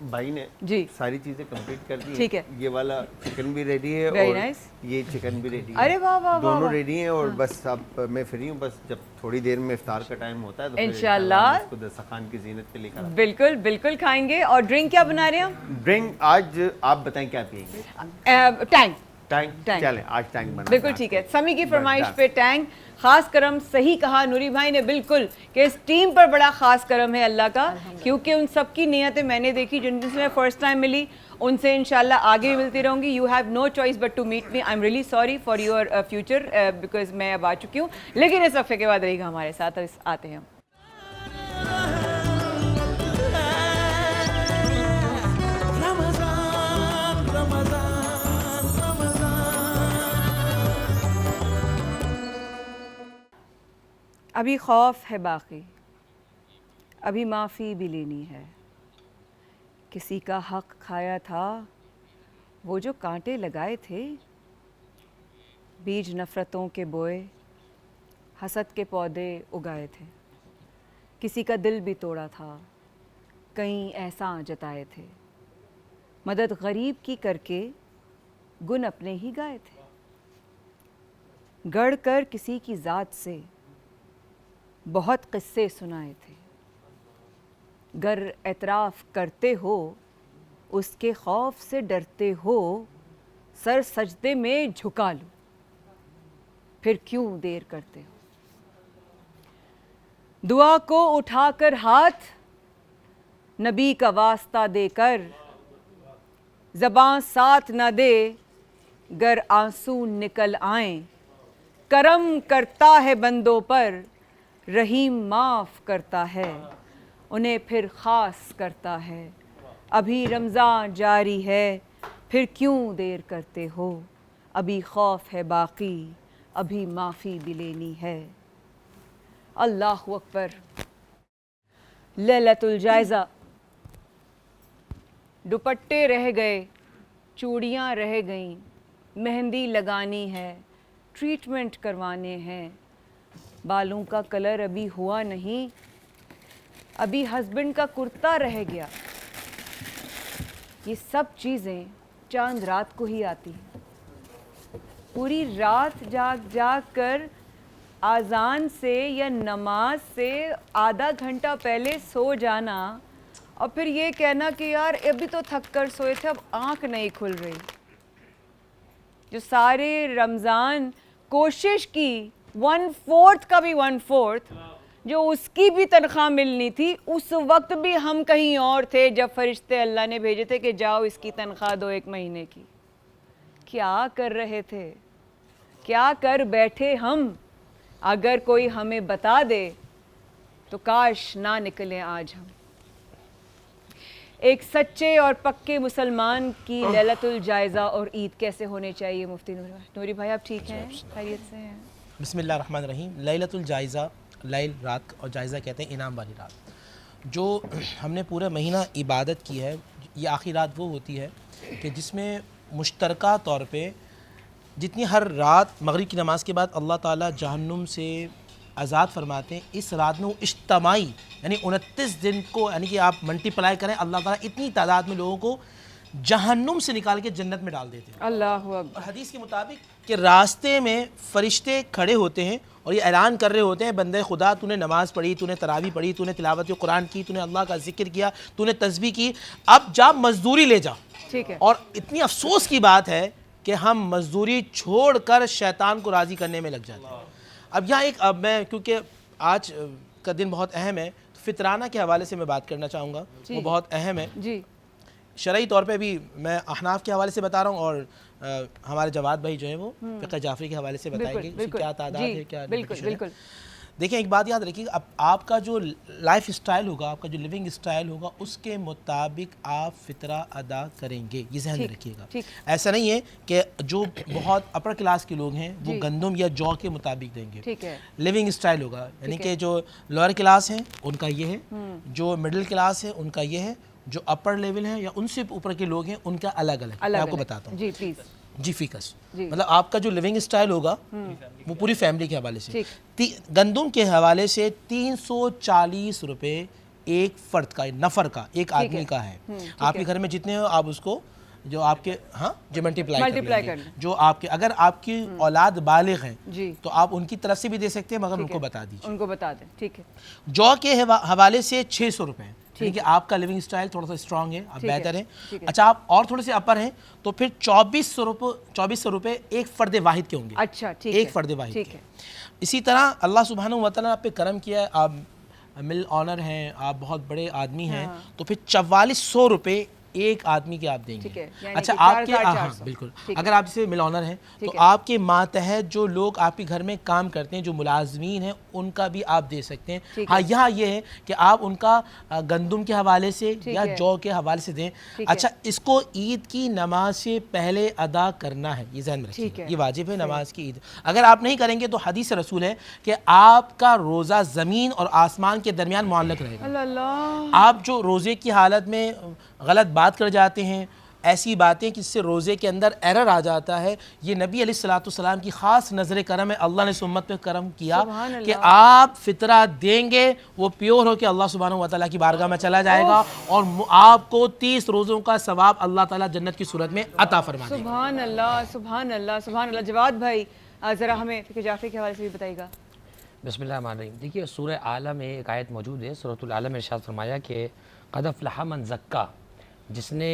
[SPEAKER 3] भाई ने
[SPEAKER 1] जी
[SPEAKER 3] सारी चीजें कंप्लीट कर दी।
[SPEAKER 1] ठीक है,
[SPEAKER 3] ये वाला चिकन भी रेडी है
[SPEAKER 1] Very
[SPEAKER 3] और
[SPEAKER 1] nice.
[SPEAKER 3] ये चिकन भी रेडी है।
[SPEAKER 1] अरे वाह वाह,
[SPEAKER 3] दोनों रेडी हैं और बस अब मैं फ्री हूँ। बस जब थोड़ी देर में इफ्तार का टाइम होता है तो
[SPEAKER 1] इंशाल्लाह
[SPEAKER 3] इसको दस्तरखान की जीनत पे लेकर
[SPEAKER 1] बिल्कुल बिल्कुल खाएंगे। और ड्रिंक क्या बना रहे हैं हम?
[SPEAKER 3] ड्रिंक आज आप बताएं क्या पियेंगे?
[SPEAKER 1] टैंग।
[SPEAKER 3] टैंग चले, आज टैंग बना।
[SPEAKER 1] बिल्कुल ठीक है, समी की फरमाइश पे टैंग। खास करम, सही कहा नूरी भाई ने बिल्कुल कि इस टीम पर बड़ा खास करम है अल्लाह का, क्योंकि उन सब की नियतें मैंने देखी जिनसे मैं फर्स्ट टाइम मिली, उनसे इंशाल्लाह आगे भी मिलती रहूंगी। You have no choice but to meet me. I am really sorry for your future because मैं अब आ चुकी हूँ, लेकिन इस वक्फे के बाद रहेगा हमारे साथ। आते हैं अभी खौफ है बाकी, अभी माफ़ी भी लेनी है। किसी का हक खाया था, वो जो कांटे लगाए थे, बीज नफ़रतों के बोए, हसद के पौधे उगाए थे। किसी का दिल भी तोड़ा था, कहीं एहसान जताए थे। मदद गरीब की करके गुन अपने ही गाए थे। गढ़ कर किसी की ज़ात से बहुत किस्से सुनाए थे। गर एतराफ़ करते हो, उसके खौफ से डरते हो, सर सजदे में झुका लो, फिर क्यों देर करते हो। दुआ को उठाकर हाथ, नबी का वास्ता देकर, ज़बां साथ न दे, गर आंसू निकल आए। करम करता है बंदों पर, रहीम माफ़ करता है, उन्हें फिर ख़ास करता है। अभी रमज़ान जारी है, फिर क्यों देर करते हो। अभी खौफ है बाकी, अभी माफ़ी भी लेनी है। अल्लाहु अकबर। लैलतुल जायज़ा। दुपट्टे रह गए, चूड़ियाँ रह गईं, मेहंदी लगानी है, ट्रीटमेंट करवाने हैं। बालों का कलर अभी हुआ नहीं, अभी हस्बैंड का कुर्ता रह गया। ये सब चीज़ें चांद रात को ही आती हैं। पूरी रात जाग जाग कर आज़ान से या नमाज से आधा घंटा पहले सो जाना और फिर ये कहना कि यार अभी तो थक कर सोए थे, अब आँख नहीं खुल रही। जो सारे रमज़ान कोशिश की, 1/4 का भी 1/4 जो उसकी भी तनख्वाह मिलनी थी, उस वक्त भी हम कहीं और थे जब फरिश्ते अल्लाह ने भेजे थे कि जाओ इसकी तनख्वाह दो 1 महीने की। क्या कर रहे थे, क्या कर बैठे हम? अगर कोई हमें बता दे तो काश ना निकले आज हम। एक सच्चे और पक्के मुसलमान की लैलतुल जायज़ा और ईद कैसे होने चाहिए? मुफ्ती नूरी भाई आप ठीक हैं, खैरियत से हैं?
[SPEAKER 11] बिस्मिल्लाहिर्रहमानिर्रहीम। लैलतुल जायज़ा, लैल रात और जायज़ा कहते हैं इनाम वाली रात। जो हमने पूरा महीना इबादत की है, ये आखिरी रात वो होती है कि जिसमें मुश्तरका तौर पे जितनी हर रात मगरिब की नमाज के बाद अल्लाह ताला जहन्नुम से आज़ाद फरमाते हैं, इस रात में वो इज्तमाई यानी 29 दिन को यानी कि आप मल्टीप्लाई करें, अल्लाह ताला इतनी तादाद में लोगों को जहन्नुम से निकाल के जन्नत में डाल देते हैं।
[SPEAKER 1] अल्लाहु अकबर।
[SPEAKER 11] और हदीस के मुताबिक कि रास्ते में फरिश्ते खड़े होते हैं और ये ऐलान कर रहे होते हैं, बंदे खुदा तूने नमाज़ पढ़ी, तूने तरावी पढ़ी, तूने तिलावत कुरान की, तूने अल्लाह का जिक्र किया, तूने तस्बीह की, अब जा मजदूरी ले जा।
[SPEAKER 1] ठीक है।
[SPEAKER 11] और इतनी अफसोस की बात है कि हम मजदूरी छोड़कर शैतान को राज़ी करने में लग जाते हैं। अब यहाँ एक मैं क्योंकि आज का दिन बहुत अहम है, तो फितराना के हवाले से मैं बात करना चाहूँगा, वो बहुत अहम है
[SPEAKER 1] जी।
[SPEAKER 11] शरई तौर पे भी मैं अहनाफ के हवाले से बता रहा हूँ और हमारे जवाद भाई जो हैं वो फ़िक़ह जाफ़री के हवाले से बताएंगे क्या तादाद है, क्या
[SPEAKER 1] बिल्कुल बिल्कुल।
[SPEAKER 11] देखिए एक बात याद रखिएगा, अब आपका जो लाइफ स्टाइल होगा, आपका जो लिविंग स्टाइल होगा, उसके मुताबिक आप फितरा अदा करेंगे, ये ध्यान में रखिएगा। ऐसा नहीं है कि जो बहुत अपर क्लास के लोग हैं वो गंदम या जौ के मुताबिक देंगे।
[SPEAKER 1] ठीक है,
[SPEAKER 11] लिविंग स्टाइल होगा, यानी कि जो लोअर क्लास है उनका ये है, जो मिडिल क्लास है उनका ये है, जो अपर लेवल है या उनसे ऊपर के लोग हैं उनका अलग अलग। मैं आपको बताता हूँ
[SPEAKER 1] जी प्लीज।
[SPEAKER 11] जी फिकस, मतलब आपका जो लिविंग स्टाइल होगा वो पूरी फैमिली के हवाले से, गंदम के हवाले से 340 रुपये एक फर्द का, नफर का, एक आदमी का है। आपके घर में जितने हो आप उसको जो आपके जो मल्टीप्लाई कर, जो आपके, अगर आपकी औलाद बालिग हैं तो आप उनकी तरफ से भी दे सकते हैं, मगर उनको बता दीजिए, उनको बता दें। ठीक है, जौ के हवाले से 600 रुपये, ठीक है। आपका लिविंग स्टाइल थोड़ा सा स्ट्रांग है, आप बेहतर हैं। अच्छा, आप और थोड़े से अपर हैं तो फिर 2400 रुपये एक फ़र्द वाहिद के होंगे। अच्छा, ठीक है, एक फ़र्द वाहिद के। इसी तरह अल्लाह सुब्हानहू व तआला आप पे करम किया है, आप मिल ऑनर हैं, आप बहुत बड़े आदमी हैं, तो फिर 4400 रुपये एक आदमी के आप देंगे। अच्छा, आपके बिल्कुल, अगर आप जैसे मिल ऑनर हैं तो आपके मातहत जो लोग आपके घर में काम करते हैं, जो मुलाजमीन हैं, उनका भी आप दे सकते हैं। हाँ, यहाँ ये है कि आप उनका गंदम के हवाले से या जौ के हवाले से दें। अच्छा, इसको ईद की नमाज से पहले अदा करना है, ये ध्यान में रखिए, ये वाजिब है नमाज की ईद। अगर आप नहीं करेंगे तो हदीस रसूल है कि आपका रोज़ा ज़मीन और आसमान के दरमियान मुअल्लक़ रहेगा। आप जो रोज़े की हालत में गलत बात कर जाते हैं, ऐसी बातें जिससे रोज़े के अंदर एरर आ जाता है, ये नबी अलैहिस्सलाम की ख़ास नज़र करम है। अल्लाह ने उम्मत पे करम किया कि आप फितरा देंगे, वो प्योर हो के अल्लाह सुब्हानहू व तआला की बारगाह में चला जाएगा और आपको 30 रोज़ों का सवाब अल्लाह ताला जन्नत की सूरत में अता फरमा देगा।
[SPEAKER 1] सुभान अल्लाह, सुभान अल्लाह, सुभान अल्लाह। जवाद भाई ज़रा हमें फ़िक्र जाफ़री के हवाले से भी बताइएगा।
[SPEAKER 10] बिस्मिल्लाहिर्रहमानिर्रहीम। देखिए, सूरह आला में एक आयत मौजूद है, सूरतुल आला में इरशाद फरमाया कि क़द अफ़लह मन ज़क्का, जिसने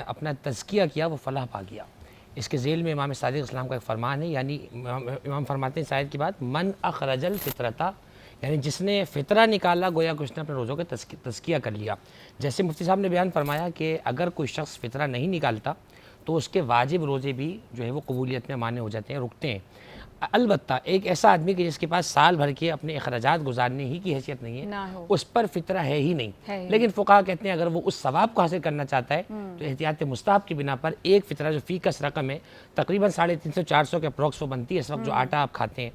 [SPEAKER 10] अपना तज़किया किया वो फ़लाह पा गया। इसके ज़ेल में इमाम सादिक़ इस्लाम का एक फ़रमान है, यानी इमाम फरमाते हैं शायद की बात, मन अखरजल फ़ितरता, यानी जिसने फ़ितरा निकाला, गोया कि उसने अपने रोज़ों का तज़किया कर लिया। जैसे मुफ्ती साहब ने बयान फरमाया कि अगर कोई शख्स फ़ितरा नहीं निकालता तो उसके वाजिब रोज़े भी जो है वो कबूलियत में माने हो जाते हैं, रुकते हैं। अलबत्ता एक ऐसा आदमी कि जिसके पास साल भर के अपने अखराजात गुजारने ही की हैसियत नहीं है, उस पर फितरा है ही नहीं। लेकिन फ़ुक़हा कहते हैं अगर वो उस सवाब को हासिल करना चाहता है तो एहतियात मुस्ताहब की बिना पर एक फ़ितरा जो फ़ीकस रकम है तकरीबन 350-400 के अप्रॉक्स वो बनती है इस वक्त जो आटा आप खाते हैं,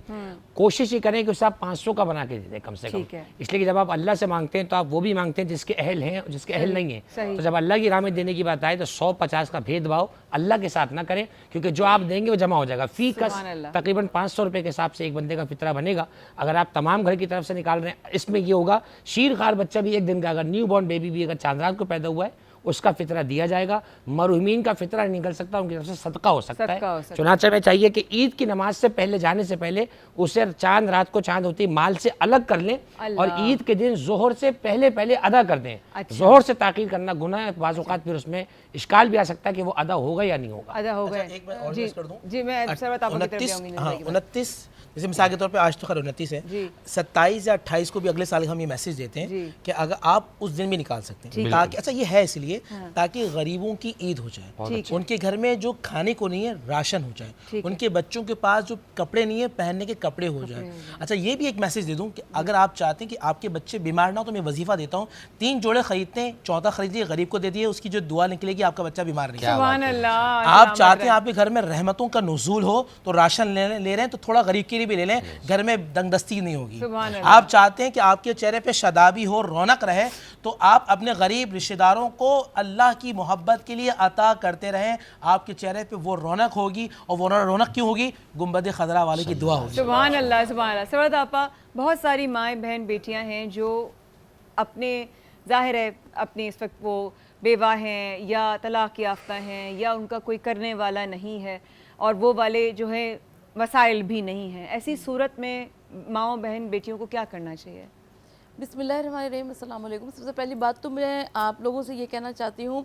[SPEAKER 10] कोशिश ही करें कि उसे आप 500 का बना के दे दें कम से कम। इसलिए कि जब आप अल्लाह से मांगते हैं तो आप वो भी मांगते हैं जिसके अहल हैं, जिसके अहल नहीं है। तो जब अल्लाह की राह में देने की बात आए तो 100-50 का भेदभाव अल्लाह के साथ ना करें, क्योंकि जो आप देंगे वो जमा हो जाएगा। फ़ीकस तकरीबन 500 रुपये के हिसाब से एक बंदे का फितरा बनेगा। अगर आप तमाम घर की तरफ से निकाल रहे हैं, इसमें ये होगा शीर खार बच्चा भी एक दिन का, अगर न्यू बॉर्न बेबी भी अगर चांद रात को पैदा हुआ है उसका फितरा दिया जाएगा। मरहुमीन का फितरा निकल सकता है, उनकी तरफ से सदका हो सकता है। चुनांचे में चाहिए कि ईद की नमाज से पहले जाने से पहले उसे चांद रात को चांद होती माल से अलग कर लें और ईद के दिन जोहर से पहले पहले अदा कर दें। जोहर से ताकीर करना गुनाह है, बाज़ औक़ात फिर उसमें इश्काल भी आ सकता है कि वो अदा होगा या नहीं होगा।
[SPEAKER 1] अदा होगा।
[SPEAKER 11] एक बार और कर दूं,
[SPEAKER 1] जी मैं
[SPEAKER 11] 29 जैसे मिसाल के तौर पे आज तो खैर 29 है, 27 या 28 को भी अगले साल हम ये मैसेज देते हैं कि अगर आप उस दिन भी निकाल सकते हैं, ताकि अच्छा ये है इसलिए ताकि गरीबों की ईद हो जाए, उनके घर में जो खाने को नहीं है राशन हो जाए, उनके बच्चों के पास जो कपड़े नहीं है पहनने के कपड़े हो जाए। अच्छा, ये भी एक मैसेज दे दूं कि अगर आप चाहते हैं कि आपके बच्चे बीमार ना हो तो मैं वजीफा देता हूँ, 3 जोड़े खरीदते हैं, चौथा खरीदिए, गरीब को दे दिए, उसकी जो दुआ निकलेगी आपका बच्चा बीमार नहीं है। आप चाहते हैं आपके घर में रहमतों का नुज़ूल हो तो राशन ले रहे हैं तो थोड़ा गरीब के लिए भी ले लें, घर में दंगदस्ती नहीं होगी। आप चाहते हैं कि आपके चेहरे पे शदाबी हो, रौनक रहे, तो आप अपने गरीब रिश्तेदारों को अल्लाह की मोहब्बत के लिए अता करते रहें, आपके चेहरे पे वो रौनक होगी। और वो रौनक क्यों होगी? गुंबद खजरा वाले की दुआ होगी।
[SPEAKER 1] सुभान अल्लाह, सुभान अल्लाह। सरवत आपा, बहुत सारी माएँ बहन बेटियाँ हैं जो अपने ज़ाहिर है अपनी इस वक्त वो बेवा हैं या तलाक़ याफ्ता हैं या उनका कोई करने वाला नहीं है और वो वाले जो है वसाइल भी नहीं हैं। ऐसी सूरत में माओ बहन बेटियों को क्या करना चाहिए?
[SPEAKER 2] बिस्मिल्लाहिर्रहमानिर्रहीम, अस्सलाम वालेकुम। सबसे पहली बात तो मैं आप लोगों से ये कहना चाहती हूँ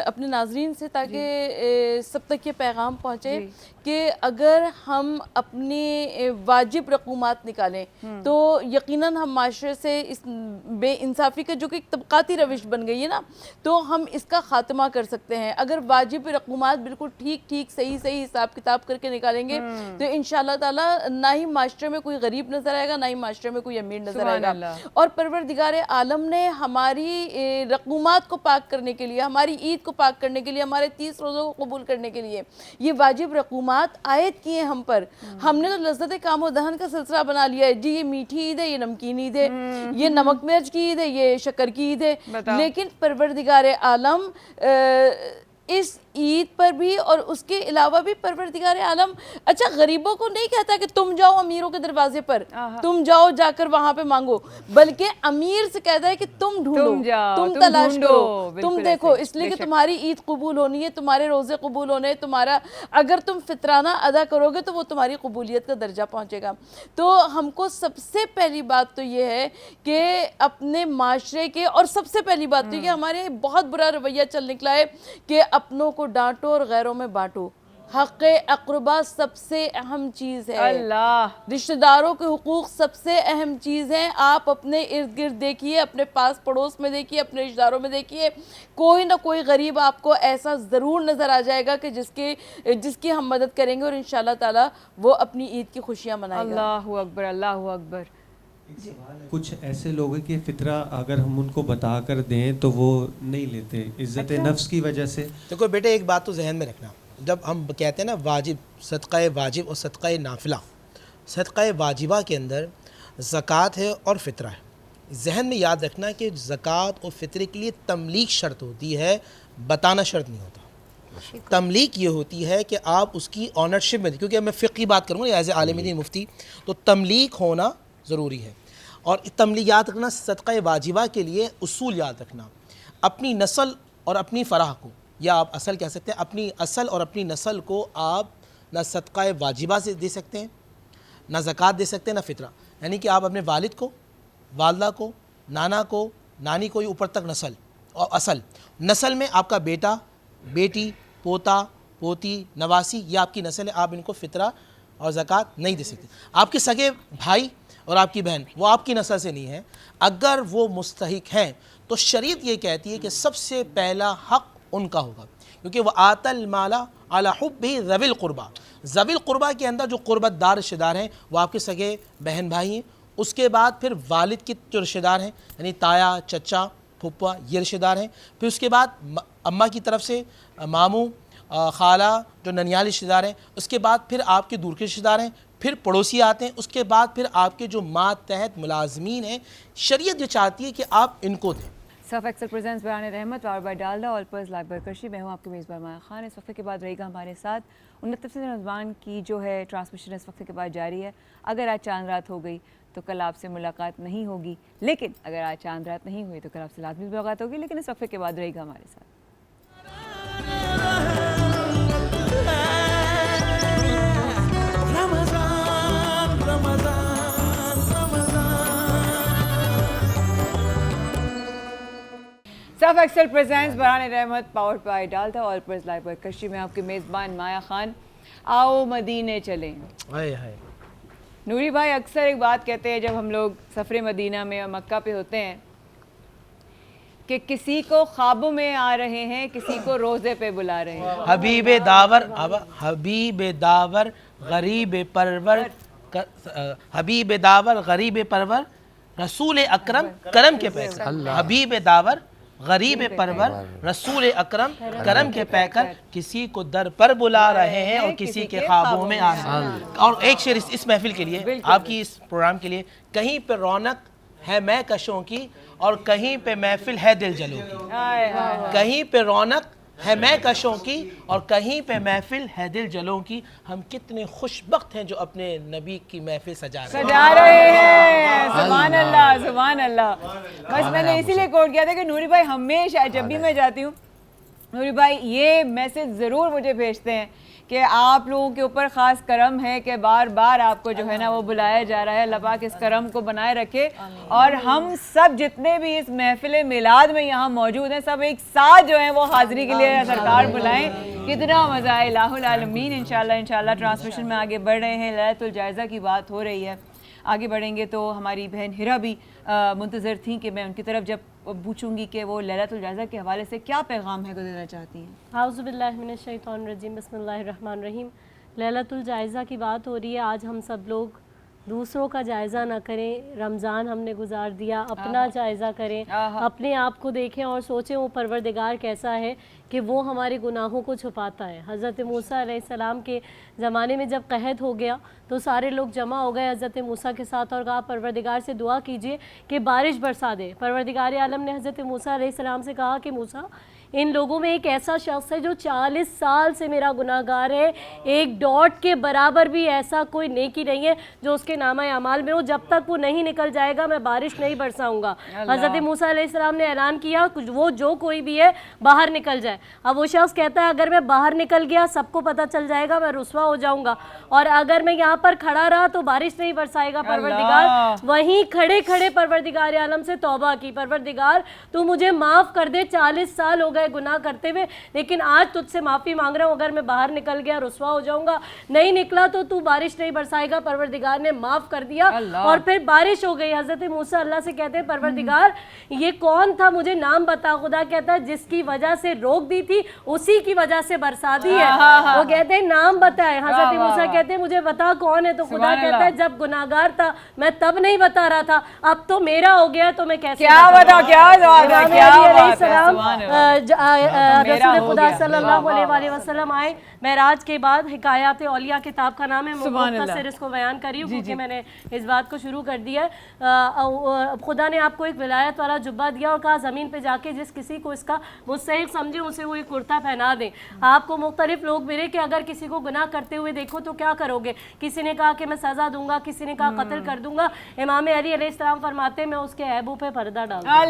[SPEAKER 2] अपने नाजरीन से, ताकि सब तक ये पैगाम पहुँचे कि अगर हम अपनी वाजिब रकूमात निकालें तो यकीनन हम माशरे से इस बेइंसाफ़ी का जो कि एक तबक़ाती रविश बन गई है ना, तो हम इसका ख़ात्मा कर सकते हैं। अगर वाजिब रकूमात बिल्कुल ठीक ठीक सही सही हिसाब किताब करके निकालेंगे तो इंशाअल्लाह ताला ना ही माशरे में कोई गरीब नज़र आएगा, ना ही माशरे में कोई अमीर नज़र आएगा। और परवरदिगार आलम ने हमारी रकूमात को पाक करने के लिए, हमारी ईद को पाक करने के लिए, हमारे 30 रोज़ों को कबूल करने के लिए ये वाजिब रकूमात आयत किए हम पर। हमने तो लज़्ज़त कामो दहन का सिलसिला बना लिया है जी, ये मीठी ईद है, ये नमकीन ईद है, ये नमक मिर्च की ईद है, ये शक्कर की ईद है। लेकिन परवरदिगार आलम इस ईद पर भी और उसके अलावा भी परवरदिगार आलम अच्छा गरीबों को नहीं कहता कि तुम जाओ अमीरों के दरवाजे पर, तुम जाओ जाकर वहां पे मांगो, बल्कि अमीर से कहता है कि तुम ढूंढो, तुम तलाश करो, तुम देखो, इसलिए कि तुम्हारी ईद कबूल होनी है, तुम्हारे रोजे कबूल होने, तुम्हारा अगर तुम फितराना अदा करोगे तो वो तुम्हारी कबूलियत का दर्जा पहुंचेगा। तो हमको सबसे पहली बात तो ये है कि अपने माशरे के, और सबसे पहली बात तो ये हमारे बहुत बुरा रवैया चल निकला है कि अपनों को डांटो और गैरों में बांटो। हक़ अक़रबा सबसे अहम चीज़ है, अल्लाह रिश्तेदारों के हुकूक सबसे अहम चीज़ हैं। आप अपने इर्द गिर्द देखिए, अपने पास पड़ोस में देखिए, अपने रिश्तेदारों में देखिए, कोई ना कोई गरीब आपको ऐसा ज़रूर नज़र आ जाएगा कि जिसकी हम मदद करेंगे और इंशाअल्लाह ताला वो अपनी ईद की खुशियाँ मनाएगा।
[SPEAKER 1] अल्लाहु अकबर, अल्लाहु अकबर।
[SPEAKER 7] कुछ ऐसे लोग हैं कि फितरा अगर हम उनको बता कर दें तो वो नहीं लेते, इज़्ज़त नफ्स की वजह से।
[SPEAKER 11] देखो बेटे, एक बात तो जहन में रखना, जब हम कहते हैं ना वाजिब, सदक़ा वाजिब और सदक़ा नाफिला, सदक़ा वाजिबा के अंदर ज़कात है और फ़ितरा है। जहन में याद रखना कि ज़कात और फ़ितरे के लिए तमलीक शर्त होती है, बताना शर्त नहीं होता। तमलीक ये होती है कि आप उसकी ऑनरशिप में, क्योंकि मैं फ़िक़्ही बात करूँगा एज़ ए आलिम दीन मुफ्ती, तो तमलीक होना ज़रूरी है। और तमलीक याद रखना, सदक़ा वाजिबा के लिए उसूल याद रखना, अपनी नस्ल और अपनी फ़राह को, या आप असल कह सकते हैं, अपनी असल और अपनी नस्ल को आप ना सदक़ा वाजिबा से दे सकते हैं, ना ज़कात दे सकते हैं, ना फ़ितरा। यानी कि आप अपने वालिद को, वालदा को, नाना को, नानी को, ऊपर तक नस्ल और असल। नस्ल में आपका बेटा, बेटी, पोता, पोती, नवासी, ये आपकी नस्ल है, आप इनको फ़ितरा और ज़कात नहीं दे सकते। आपके सगे भाई और आपकी बहन, वो आपकी नस्ल से नहीं है, अगर वो मुस्तहिक हैं तो शरीयत ये कहती है कि सबसे पहला हक़ उनका होगा, क्योंकि वह आतल माला अला हुब्बी ज़विल क़ुरबा, ज़विल क़ुरबा के अंदर जो क़ुरबतदार रिश्तेदार हैं वो आपके सगे बहन भाई हैं। उसके बाद फिर वालिद के जो रिश्तेदार हैं, यानी ताया, चचा, फुप्पा, ये रिश्तेदार हैं। फिर उसके बाद अम्मा की तरफ से मामू, खाला, जो ननियाल रिश्तेदार हैं। उसके बाद फिर आपके दूर के रिश्तेदार हैं, फिर पड़ोसी आते हैं। उसके बाद फिर आपके जो मातहत मुलाजमीन हैं, शरीयत जो चाहती है कि आप इनको दें।
[SPEAKER 1] सफ़ एक्सल प्रेजेंट्स बयान रहमत और bye Dalda all purpose Lifebuoy बरकशी। मैं हूँ आपकी मेज़बान माया खान। इस वक्त के बाद रहेगा हमारे साथ 69 रमज़ान की जो है ट्रांसमिशन इस वक्त के बाद जारी है। अगर आज चांद रात हो गई तो कल आपसे मुलाकात नहीं होगी, लेकिन अगर आज चांद रात नहीं हुई तो कल आपसे लाज़मी मुलाकात होगी, लेकिन इस वक्त के बाद रहेगा हमारे साथ। सफ़ axle presents Baran Rehmat powered by Dalda all purpose Lifebuoy बरकशी में आपकी मेज़बान माया खान। आओ मदीने चलें।
[SPEAKER 11] हाय हाय
[SPEAKER 1] नूरी भाई अक्सर एक बात कहते हैं जब हम लोग सफ़र मदीना में और मक्का पे होते हैं कि किसी को ख्वाबों में आ रहे हैं, किसी को रोज़े पे बुला रहे हैं।
[SPEAKER 11] हबीब दावर, हबीब दावर गरीब परवर, हबीब दावर गरीब परवर, रसूल अकरम करम के पैकर। हबीब दावर गरीब परवर, रसूल अकरम करम के पैकर, किसी को दर पर बुला रहे हैं और किसी के ख्वाबों में आ रहे हैं। और एक शेर इस महफिल के लिए, आपकी इस प्रोग्राम के लिए, कहीं पे रौनक है मैं कशों की और कहीं पे महफिल है दिल जलों की। कहीं पे रौनक है मैं कशों की और कहीं पे महफिल है दिल जलों की। हम कितने खुशबख्त हैं जो अपने नबी की महफिल सजा
[SPEAKER 1] रहे हैं। सुभान अल्लाह, सुभान अल्लाह। बस मैंने इसीलिए कोट किया था कि नूरी भाई हमेशा जब भी मैं जाती हूँ नूरी भाई ये मैसेज ज़रूर मुझे भेजते हैं कि आप लोगों के ऊपर ख़ास करम है कि बार बार आपको जो है ना वो बुलाया जा रहा है। अल्लाह पाक इस करम को बनाए रखे और हम सब जितने भी इस महफिल मिलाद में यहाँ मौजूद हैं सब एक साथ जो है वो हाज़िरी के लिए सरकार बुलाएं। कितना मज़ा है इलाहुल आलमीन। इंशाल्लाह ट्रांसमिशन में आगे बढ़ रहे हैं। लैलतुल जायज़ा की बात हो रही है, आगे बढ़ेंगे तो हमारी बहन हिरा भी मुंतज़र थी कि मैं उनकी तरफ जब पूछूंगी कि वो लैलतुल जायज़ा के हवाले से क्या पैगाम है को देना चाहती हैं।
[SPEAKER 6] आऊज़ु बिल्लाहि मिनश शैतानिर रजीम, बिस्मिल्लाहिर रहमानिर रहीम। लैलतुल जायज़ा की बात हो रही है। आज हम सब लोग दूसरों का जायज़ा ना करें। रमज़ान हमने गुजार दिया, अपना जायज़ा करें, अपने आप को देखें और सोचें वो परवरदिगार कैसा है कि वो हमारे गुनाहों को छुपाता है। हज़रत मूसा अलैहिस्सलाम के ज़माने में जब कहत हो गया तो सारे लोग जमा हो गए हज़रत मूसा के साथ और कहा परवरदिगार से दुआ कीजिए कि बारिश बरसा दे। परवरदिगार आलम ने हज़रत मूसा अलैहिस्सलाम से कहा कि मूसा इन लोगों में एक ऐसा शख्स है जो 40 साल से मेरा गुनाहगार है, एक डॉट के बराबर भी ऐसा कोई नेकी नहीं है जो उसके नामा अमाल में हो। जब तक वो नहीं निकल जाएगा मैं बारिश नहीं बरसाऊंगा। हज़रत मूसा अलैहिस्सलाम ने ऐलान किया वो जो कोई भी है बाहर निकल जाए। अब वो शख्स कहता है अगर मैं बाहर निकल गया सबको पता चल जाएगा, मैं रुसवा हो जाऊंगा, और अगर मैं यहाँ पर खड़ा रहा तो बारिश नहीं बरसाएगा। परवरदिगार वहीं खड़े खड़े परवरदिगार आलम से तौबा की, परवरदिगार तू मुझे माफ़ कर दे, 40 साल हो गए गुनाह करते हुए, लेकिन आज तुझसे माफ़ी मांग रहा हूँ। अगर मैं बाहर निकल गया रुसवा हो जाऊंगा, नहीं निकला तो तू बारिश नहीं बरसाएगा। परवरदिगार ने माफ़ कर दिया और फिर बारिश हो गई। हज़रत मूसा अल्लाह से कहते हैं परवरदिगार ये कौन था, मुझे नाम बता। खुदा कहता है जिसकी वजह से रोक दी थी उसी की वजह से बरसा दी है। वो कहते हैं नाम बताए। हज़रत मूसा कहते हैं मुझे बता कौन है। तो खुदा कहता है जब गुनाहगार था मैं तब नहीं बता रहा था, अब तो मेरा हो गया तो मैं कैसे
[SPEAKER 1] बता। क्या
[SPEAKER 6] रसूल खुदा सल्लल्लाहु अलैहि वसल्लम आए मेराज के बाद। हिकायात औलिया किताब का नाम है, मुख्तसर इसको बयान करी हूँ क्योंकि मैंने इस बात को शुरू कर दिया है। खुदा ने आपको एक विलायत वाला जुब्बा दिया और कहा ज़मीन पे जाके जिस किसी को इसका मुस्तहिक समझे उसे वो एक कुर्ता पहना दें। आपको मुख्तलिफ लोग मिले कि अगर किसी को गुनाह करते हुए देखो तो क्या करोगे। किसी ने कहा कि मैं सज़ा दूंगा, किसी ने कहा कत्ल कर दूंगा। इमाम अली अलैहिस्सलाम फरमाते मैं उसके ऐबों पे पर्दा डालूंगा।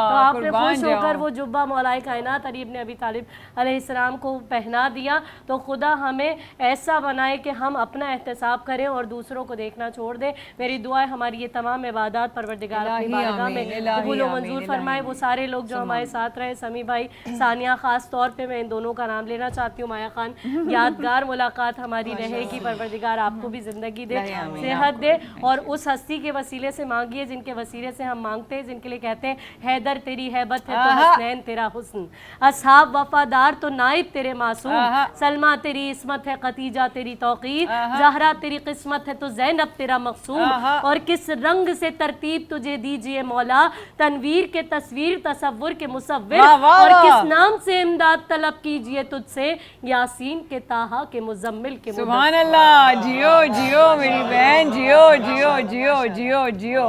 [SPEAKER 6] तो आपने खुश होकर वो जुब्बा मौलाए कायनात अली इब्न अबी तालिब अलैहिस्सलाम को पहना दिया। तो खुदा हमें ऐसा बनाए कि हम अपना एहतसाब करें और दूसरों को देखना छोड़ दें। मेरी दुआ है हमारी ये तमाम इबादत परवरदिगार अपनी बारगाह में कबूल व मंजूर फरमाए। वो सारे लोग जो हमारे साथ रहे, समी भाई, सानिया, ख़ास तौर पे मैं इन दोनों का नाम लेना चाहती हूँ। माया खान, यादगार मुलाकात हमारी रहेगी। परवरदिगार आपको भी ज़िंदगी दे, सेहत दे और उस हस्ती के वसीले से मांगिए जिनके वसीले से हम मांगते हैं, जिनके लिए कहते हैं हैदर तेरी हैबत है तो हसनैन तेरा हुस्न, असहाब वफादार तो नाइब तेरे मासूम, सलमा तेरी इस्मत है, खतीजा तेरी तौकीर, जहरा तेरी किस्मत है तो ज़ैनब तेरा मकसूम। और किस रंग से तरतीब तुझे दीजिए मौला, तनवीर के तस्वीर तसव्वुर के मुसव्विर, और किस नाम से इमदाद तलब कीजिए तुझसे, यासीन के ताहा के मुजम्मिल के।
[SPEAKER 1] सुभान अल्लाह। जियो जियो मेरी बहन, जियो जियो जियो जियो जियो।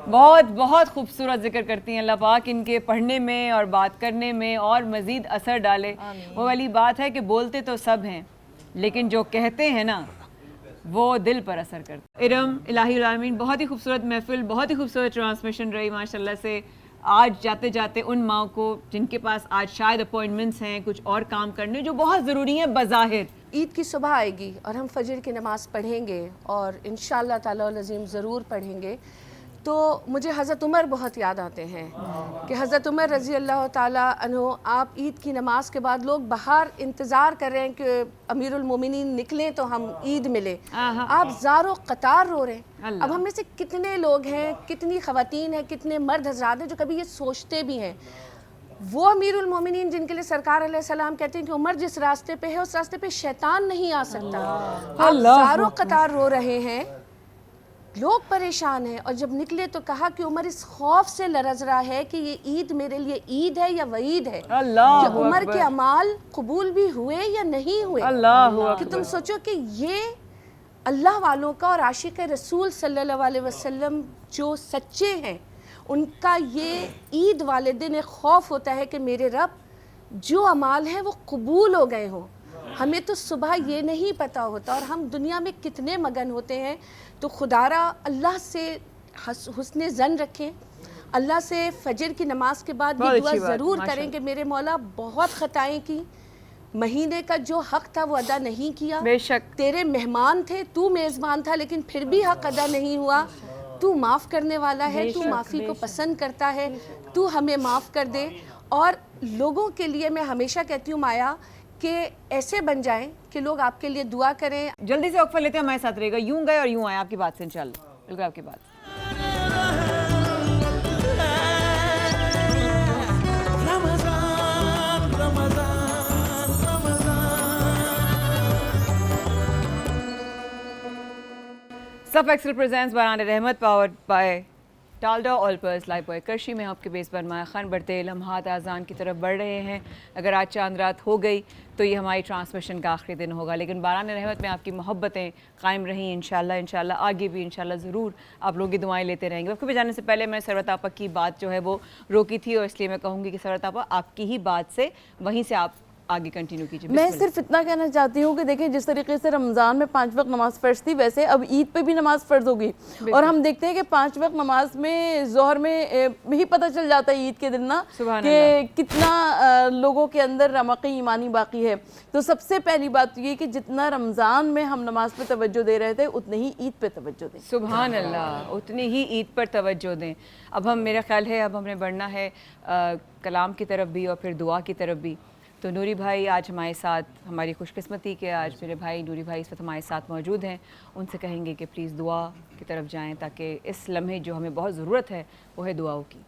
[SPEAKER 1] बहुत बहुत खूबसूरत जिक्र करती हैं। अल्लाह पाक इनके पढ़ने में और बात करने में और मज़ीद असर डाले। वो वाली बात है कि बोलते तो सब हैं लेकिन जो कहते हैं ना वो दिल पर असर करता है। इरम इलाही आमीन, बहुत ही खूबसूरत महफिल, बहुत ही खूबसूरत ट्रांसमिशन रही माशाल्लाह से। आज जाते जाते उन माओ को जिनके पास आज शायद अपॉइंटमेंट्स हैं, कुछ और काम करने जो बहुत ज़रूरी हैं बज़ाहिर,
[SPEAKER 5] ईद की सुबह आएगी और हम फजर की नमाज़ पढ़ेंगे और इंशाअल्लाह ताला अज़ीम ज़रूर पढ़ेंगे। तो मुझे हज़रत उमर बहुत याद आते हैं कि हज़रत उमर रज़ी अल्लाह ताला अन्हु, आप ईद की नमाज़ के बाद लोग बाहर इंतज़ार कर रहे हैं कि अमीरुल मोमिनीन निकलें तो हम ईद मिले, आप ज़ारो कतार रो रहे हैं। अब हम में से कितने लोग हैं, कितनी ख़वातीन हैं, कितने मर्द हज़रात हैं जो कभी ये सोचते भी हैं। वो अमीरुल मोमिनीन जिनके लिए सरकार अलैहिस्सलाम कहते हैं कि उमर जिस रास्ते पे है उस रास्ते पे शैतान नहीं आ सकता। आप ज़ारो कतार रो रहे हैं, लोग परेशान हैं, और जब निकले तो कहा कि उमर इस खौफ से लरज़ रहा है कि ये ईद मेरे लिए ईद है या वईद है, कि उमर के अमाल कबूल भी हुए या नहीं हुए। कि तुम सोचो कि ये अल्लाह वालों का और आशिक रसूल सल्लल्लाहु अलैहि वसल्लम जो सच्चे हैं उनका ये ईद वाले दिन एक खौफ होता है कि मेरे रब जो अमाल हैं वो कबूल हो गए हों। हमें तो सुबह ये नहीं पता होता और हम दुनिया में कितने मगन होते हैं। तो खुदारा अल्लाह से हुस्ने ज़न रखें, अल्लाह से फजर की नमाज के बाद
[SPEAKER 1] बहुत
[SPEAKER 5] ये दुआ
[SPEAKER 1] अच्छी बात,
[SPEAKER 5] ज़रूर
[SPEAKER 1] माशाल्लाह।
[SPEAKER 5] करें कि मेरे मौला बहुत ख़ताएं की, महीने का जो हक था वो अदा नहीं किया,
[SPEAKER 1] बेशक
[SPEAKER 5] तेरे मेहमान थे, तू मेज़बान था, लेकिन फिर भी हक अदा नहीं हुआ। तू माफ़ करने वाला है, तू माफ़ी को पसंद करता है, तू हमें माफ़ कर दे। और लोगों के लिए मैं हमेशा कहती हूँ माया कि ऐसे बन जाएं कि लोग आपके लिए दुआ करें।
[SPEAKER 1] जल्दी से वक्फा लेते हैं, हमारे साथ रहेगा। यूं गए और यूं आए, आपकी बात से इंशाल्लाह, बिल्कुल आपकी बात। सफ Excel presents Baran Rehmat powered by Dalda all purpose Lifebuoy करशी में आपके बेस बरमाया खान बढ़ते लम्हात आज़ान की तरफ बढ़ रहे हैं। अगर आज चांद रात हो गई तो ये हमारी ट्रांसमिशन का आखिरी दिन होगा, लेकिन बारान रहमत में आपकी मोहब्बतें कायम रहीं इंशाल्लाह आगे भी इंशाल्लाह ज़रूर आप लोग की दुआएं लेते रहेंगे। वक्त पे जाने से पहले मैं सरवत आपा की बात जो है वो रोकी थी, और इसलिए मैं कहूँगी कि सरवत आपा आपकी ही बात से वहीं से आप आगे कंटिन्यू कीजिए।
[SPEAKER 2] मैं सिर्फ इतना कहना चाहती हूँ कि देखिए जिस तरीके से रमज़ान में 5 वक्त नमाज फ़र्ज थी, वैसे अब ईद पे भी नमाज फ़र्ज होगी। और हम देखते हैं कि 5 वक्त नमाज में ज़ोहर में ही पता चल जाता है ईद के दिन ना कि कितना लोगों के अंदर रमक़ ईमानी बाकी है। तो सबसे पहली बात तो ये कि जितना रमज़ान में हम नमाज पे तवज्जो दे रहे थे, उतनी ही ईद पे तवज्जो दें।
[SPEAKER 1] सुभान अल्लाह, उतनी ही ईद पर तवज्जो दें। अब हम, मेरा ख्याल है अब हमने बढ़ना है कलाम की तरफ भी और फिर दुआ की तरफ भी। तो नूरी भाई आज हमारे साथ, हमारी खुशकिस्मती के आज मेरे भाई नूरी भाई इस वक्त हमारे साथ मौजूद हैं। उनसे कहेंगे कि प्लीज़ दुआ की तरफ जाएं ताकि इस लम्हे जो हमें बहुत ज़रूरत है वो है दुआओं की।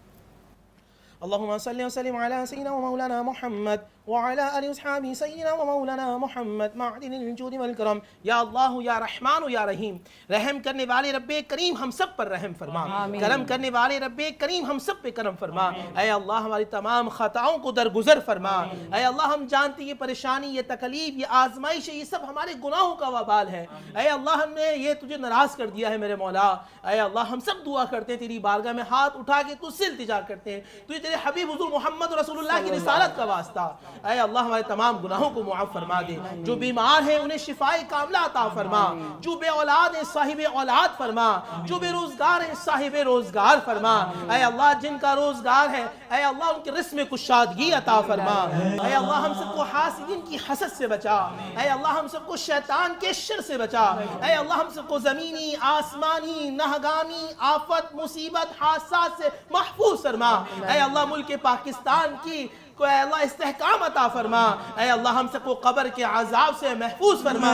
[SPEAKER 11] अल्लाहुम्मा सल्लि व सल्लिम अला सय्यिदिना व मौलाना मुहम्मद व अला आलिहि व अस्हाबिहि सय्यिदिना व मौलाना मुहम्मद मादिनिल जूदि वल करम। या अल्लाह या रहमान या रहीम, रहम करने वाले रब्बे करीम हम सब पर रहम फरमा, करम करने वाले रब्बे करीम हम सब पे करम फरमा। ऐ अल्लाह हमारी तमाम खताओं को दरगुजर फरमा। ऐ अल्लाह हम जानते ये परेशानी, ये तकलीफ, ये आजमाइश, ये सब हमारे गुनाहों का वबाल है। ऐ अल्लाह हमने ये तुझे नाराज़ कर दिया है मेरे मौला। ऐ अल्लाह हम सब दुआ करते हैं तेरी बारगाह में हाथ उठा के तुझसे इल्तिजा करते हैं, तुझे तेरे हबीब हुज़ूर मोहम्मद रसूलुल्लाह की रिसालत का वास्ता। ऐ अल्लाह हमारे तमाम गुनाहों को मुआफ़ फरमा दे। जो बीमार हैं उन्हें शिफाए कामिला अता फरमा, जो बे औलाद हैं साहिब औलाद फरमा, जो बेरोजगार हैं साहिब रोजगार फरमा। ऐ अल्लाह जिनका रोजगार है, ऐ अल्लाह उनके रिस्क में कुशादगी अता फरमा। ऐ अल्लाह हम सबको हासिदीन की हसद से बचा। ऐ अल्लाह हम सबको शैतान के शर से बचा। ऐ अल्लाह हम सबको ज़मीनी आसमानी नहगानी आफत मुसीबत हादसात से महफूज फरमा। ऐ अल्लाह मुल्क पाकिस्तान की को अल्लाह इस्तेहकाम अता फरमा। ऐ अल्लाह हम सबको कब्र के अज़ाब से महफूज फरमा।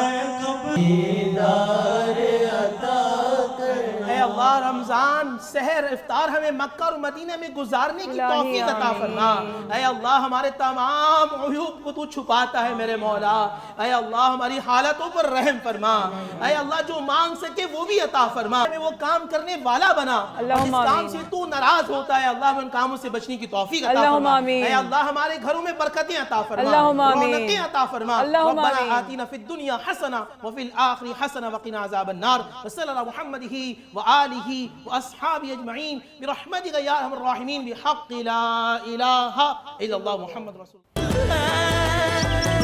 [SPEAKER 11] ऐ अल्लाह रमज़ान सहर इफ्तार हमें मक्का और मदीने में गुजारने की तौफीक अता फरमा। ऐ अल्लाह हमारे तमाम उयूब को तू छुपाता है मेरे मौला। ऐ अल्लाह हमारी हालतों पर रहम फरमा। ऐ अल्लाह जो मांग सके वो भी अता फरमा, हमें वो काम करने वाला बना जिस काम से तू नाराज होता है। अल्लाह उन कामों से बचने की तौफीक अता फरमा। ऐ अल्लाह हमारे घरों में बरकतें अता फरमा, रौनकें अता फरमा। रब्बना आतिना फिद दुनिया हसना व फिल आखिरति हसना व क़िना अज़ाबन नार। व सल्लल्लाहु मुहम्मदिही व आलिही व अस्हाबिही अजमईन बिरहमतिका या अरहमर राहिमीन बिहक़्क़ि ला इलाहा इल्लल्लाह मुहम्मद रसूलुल्लाह।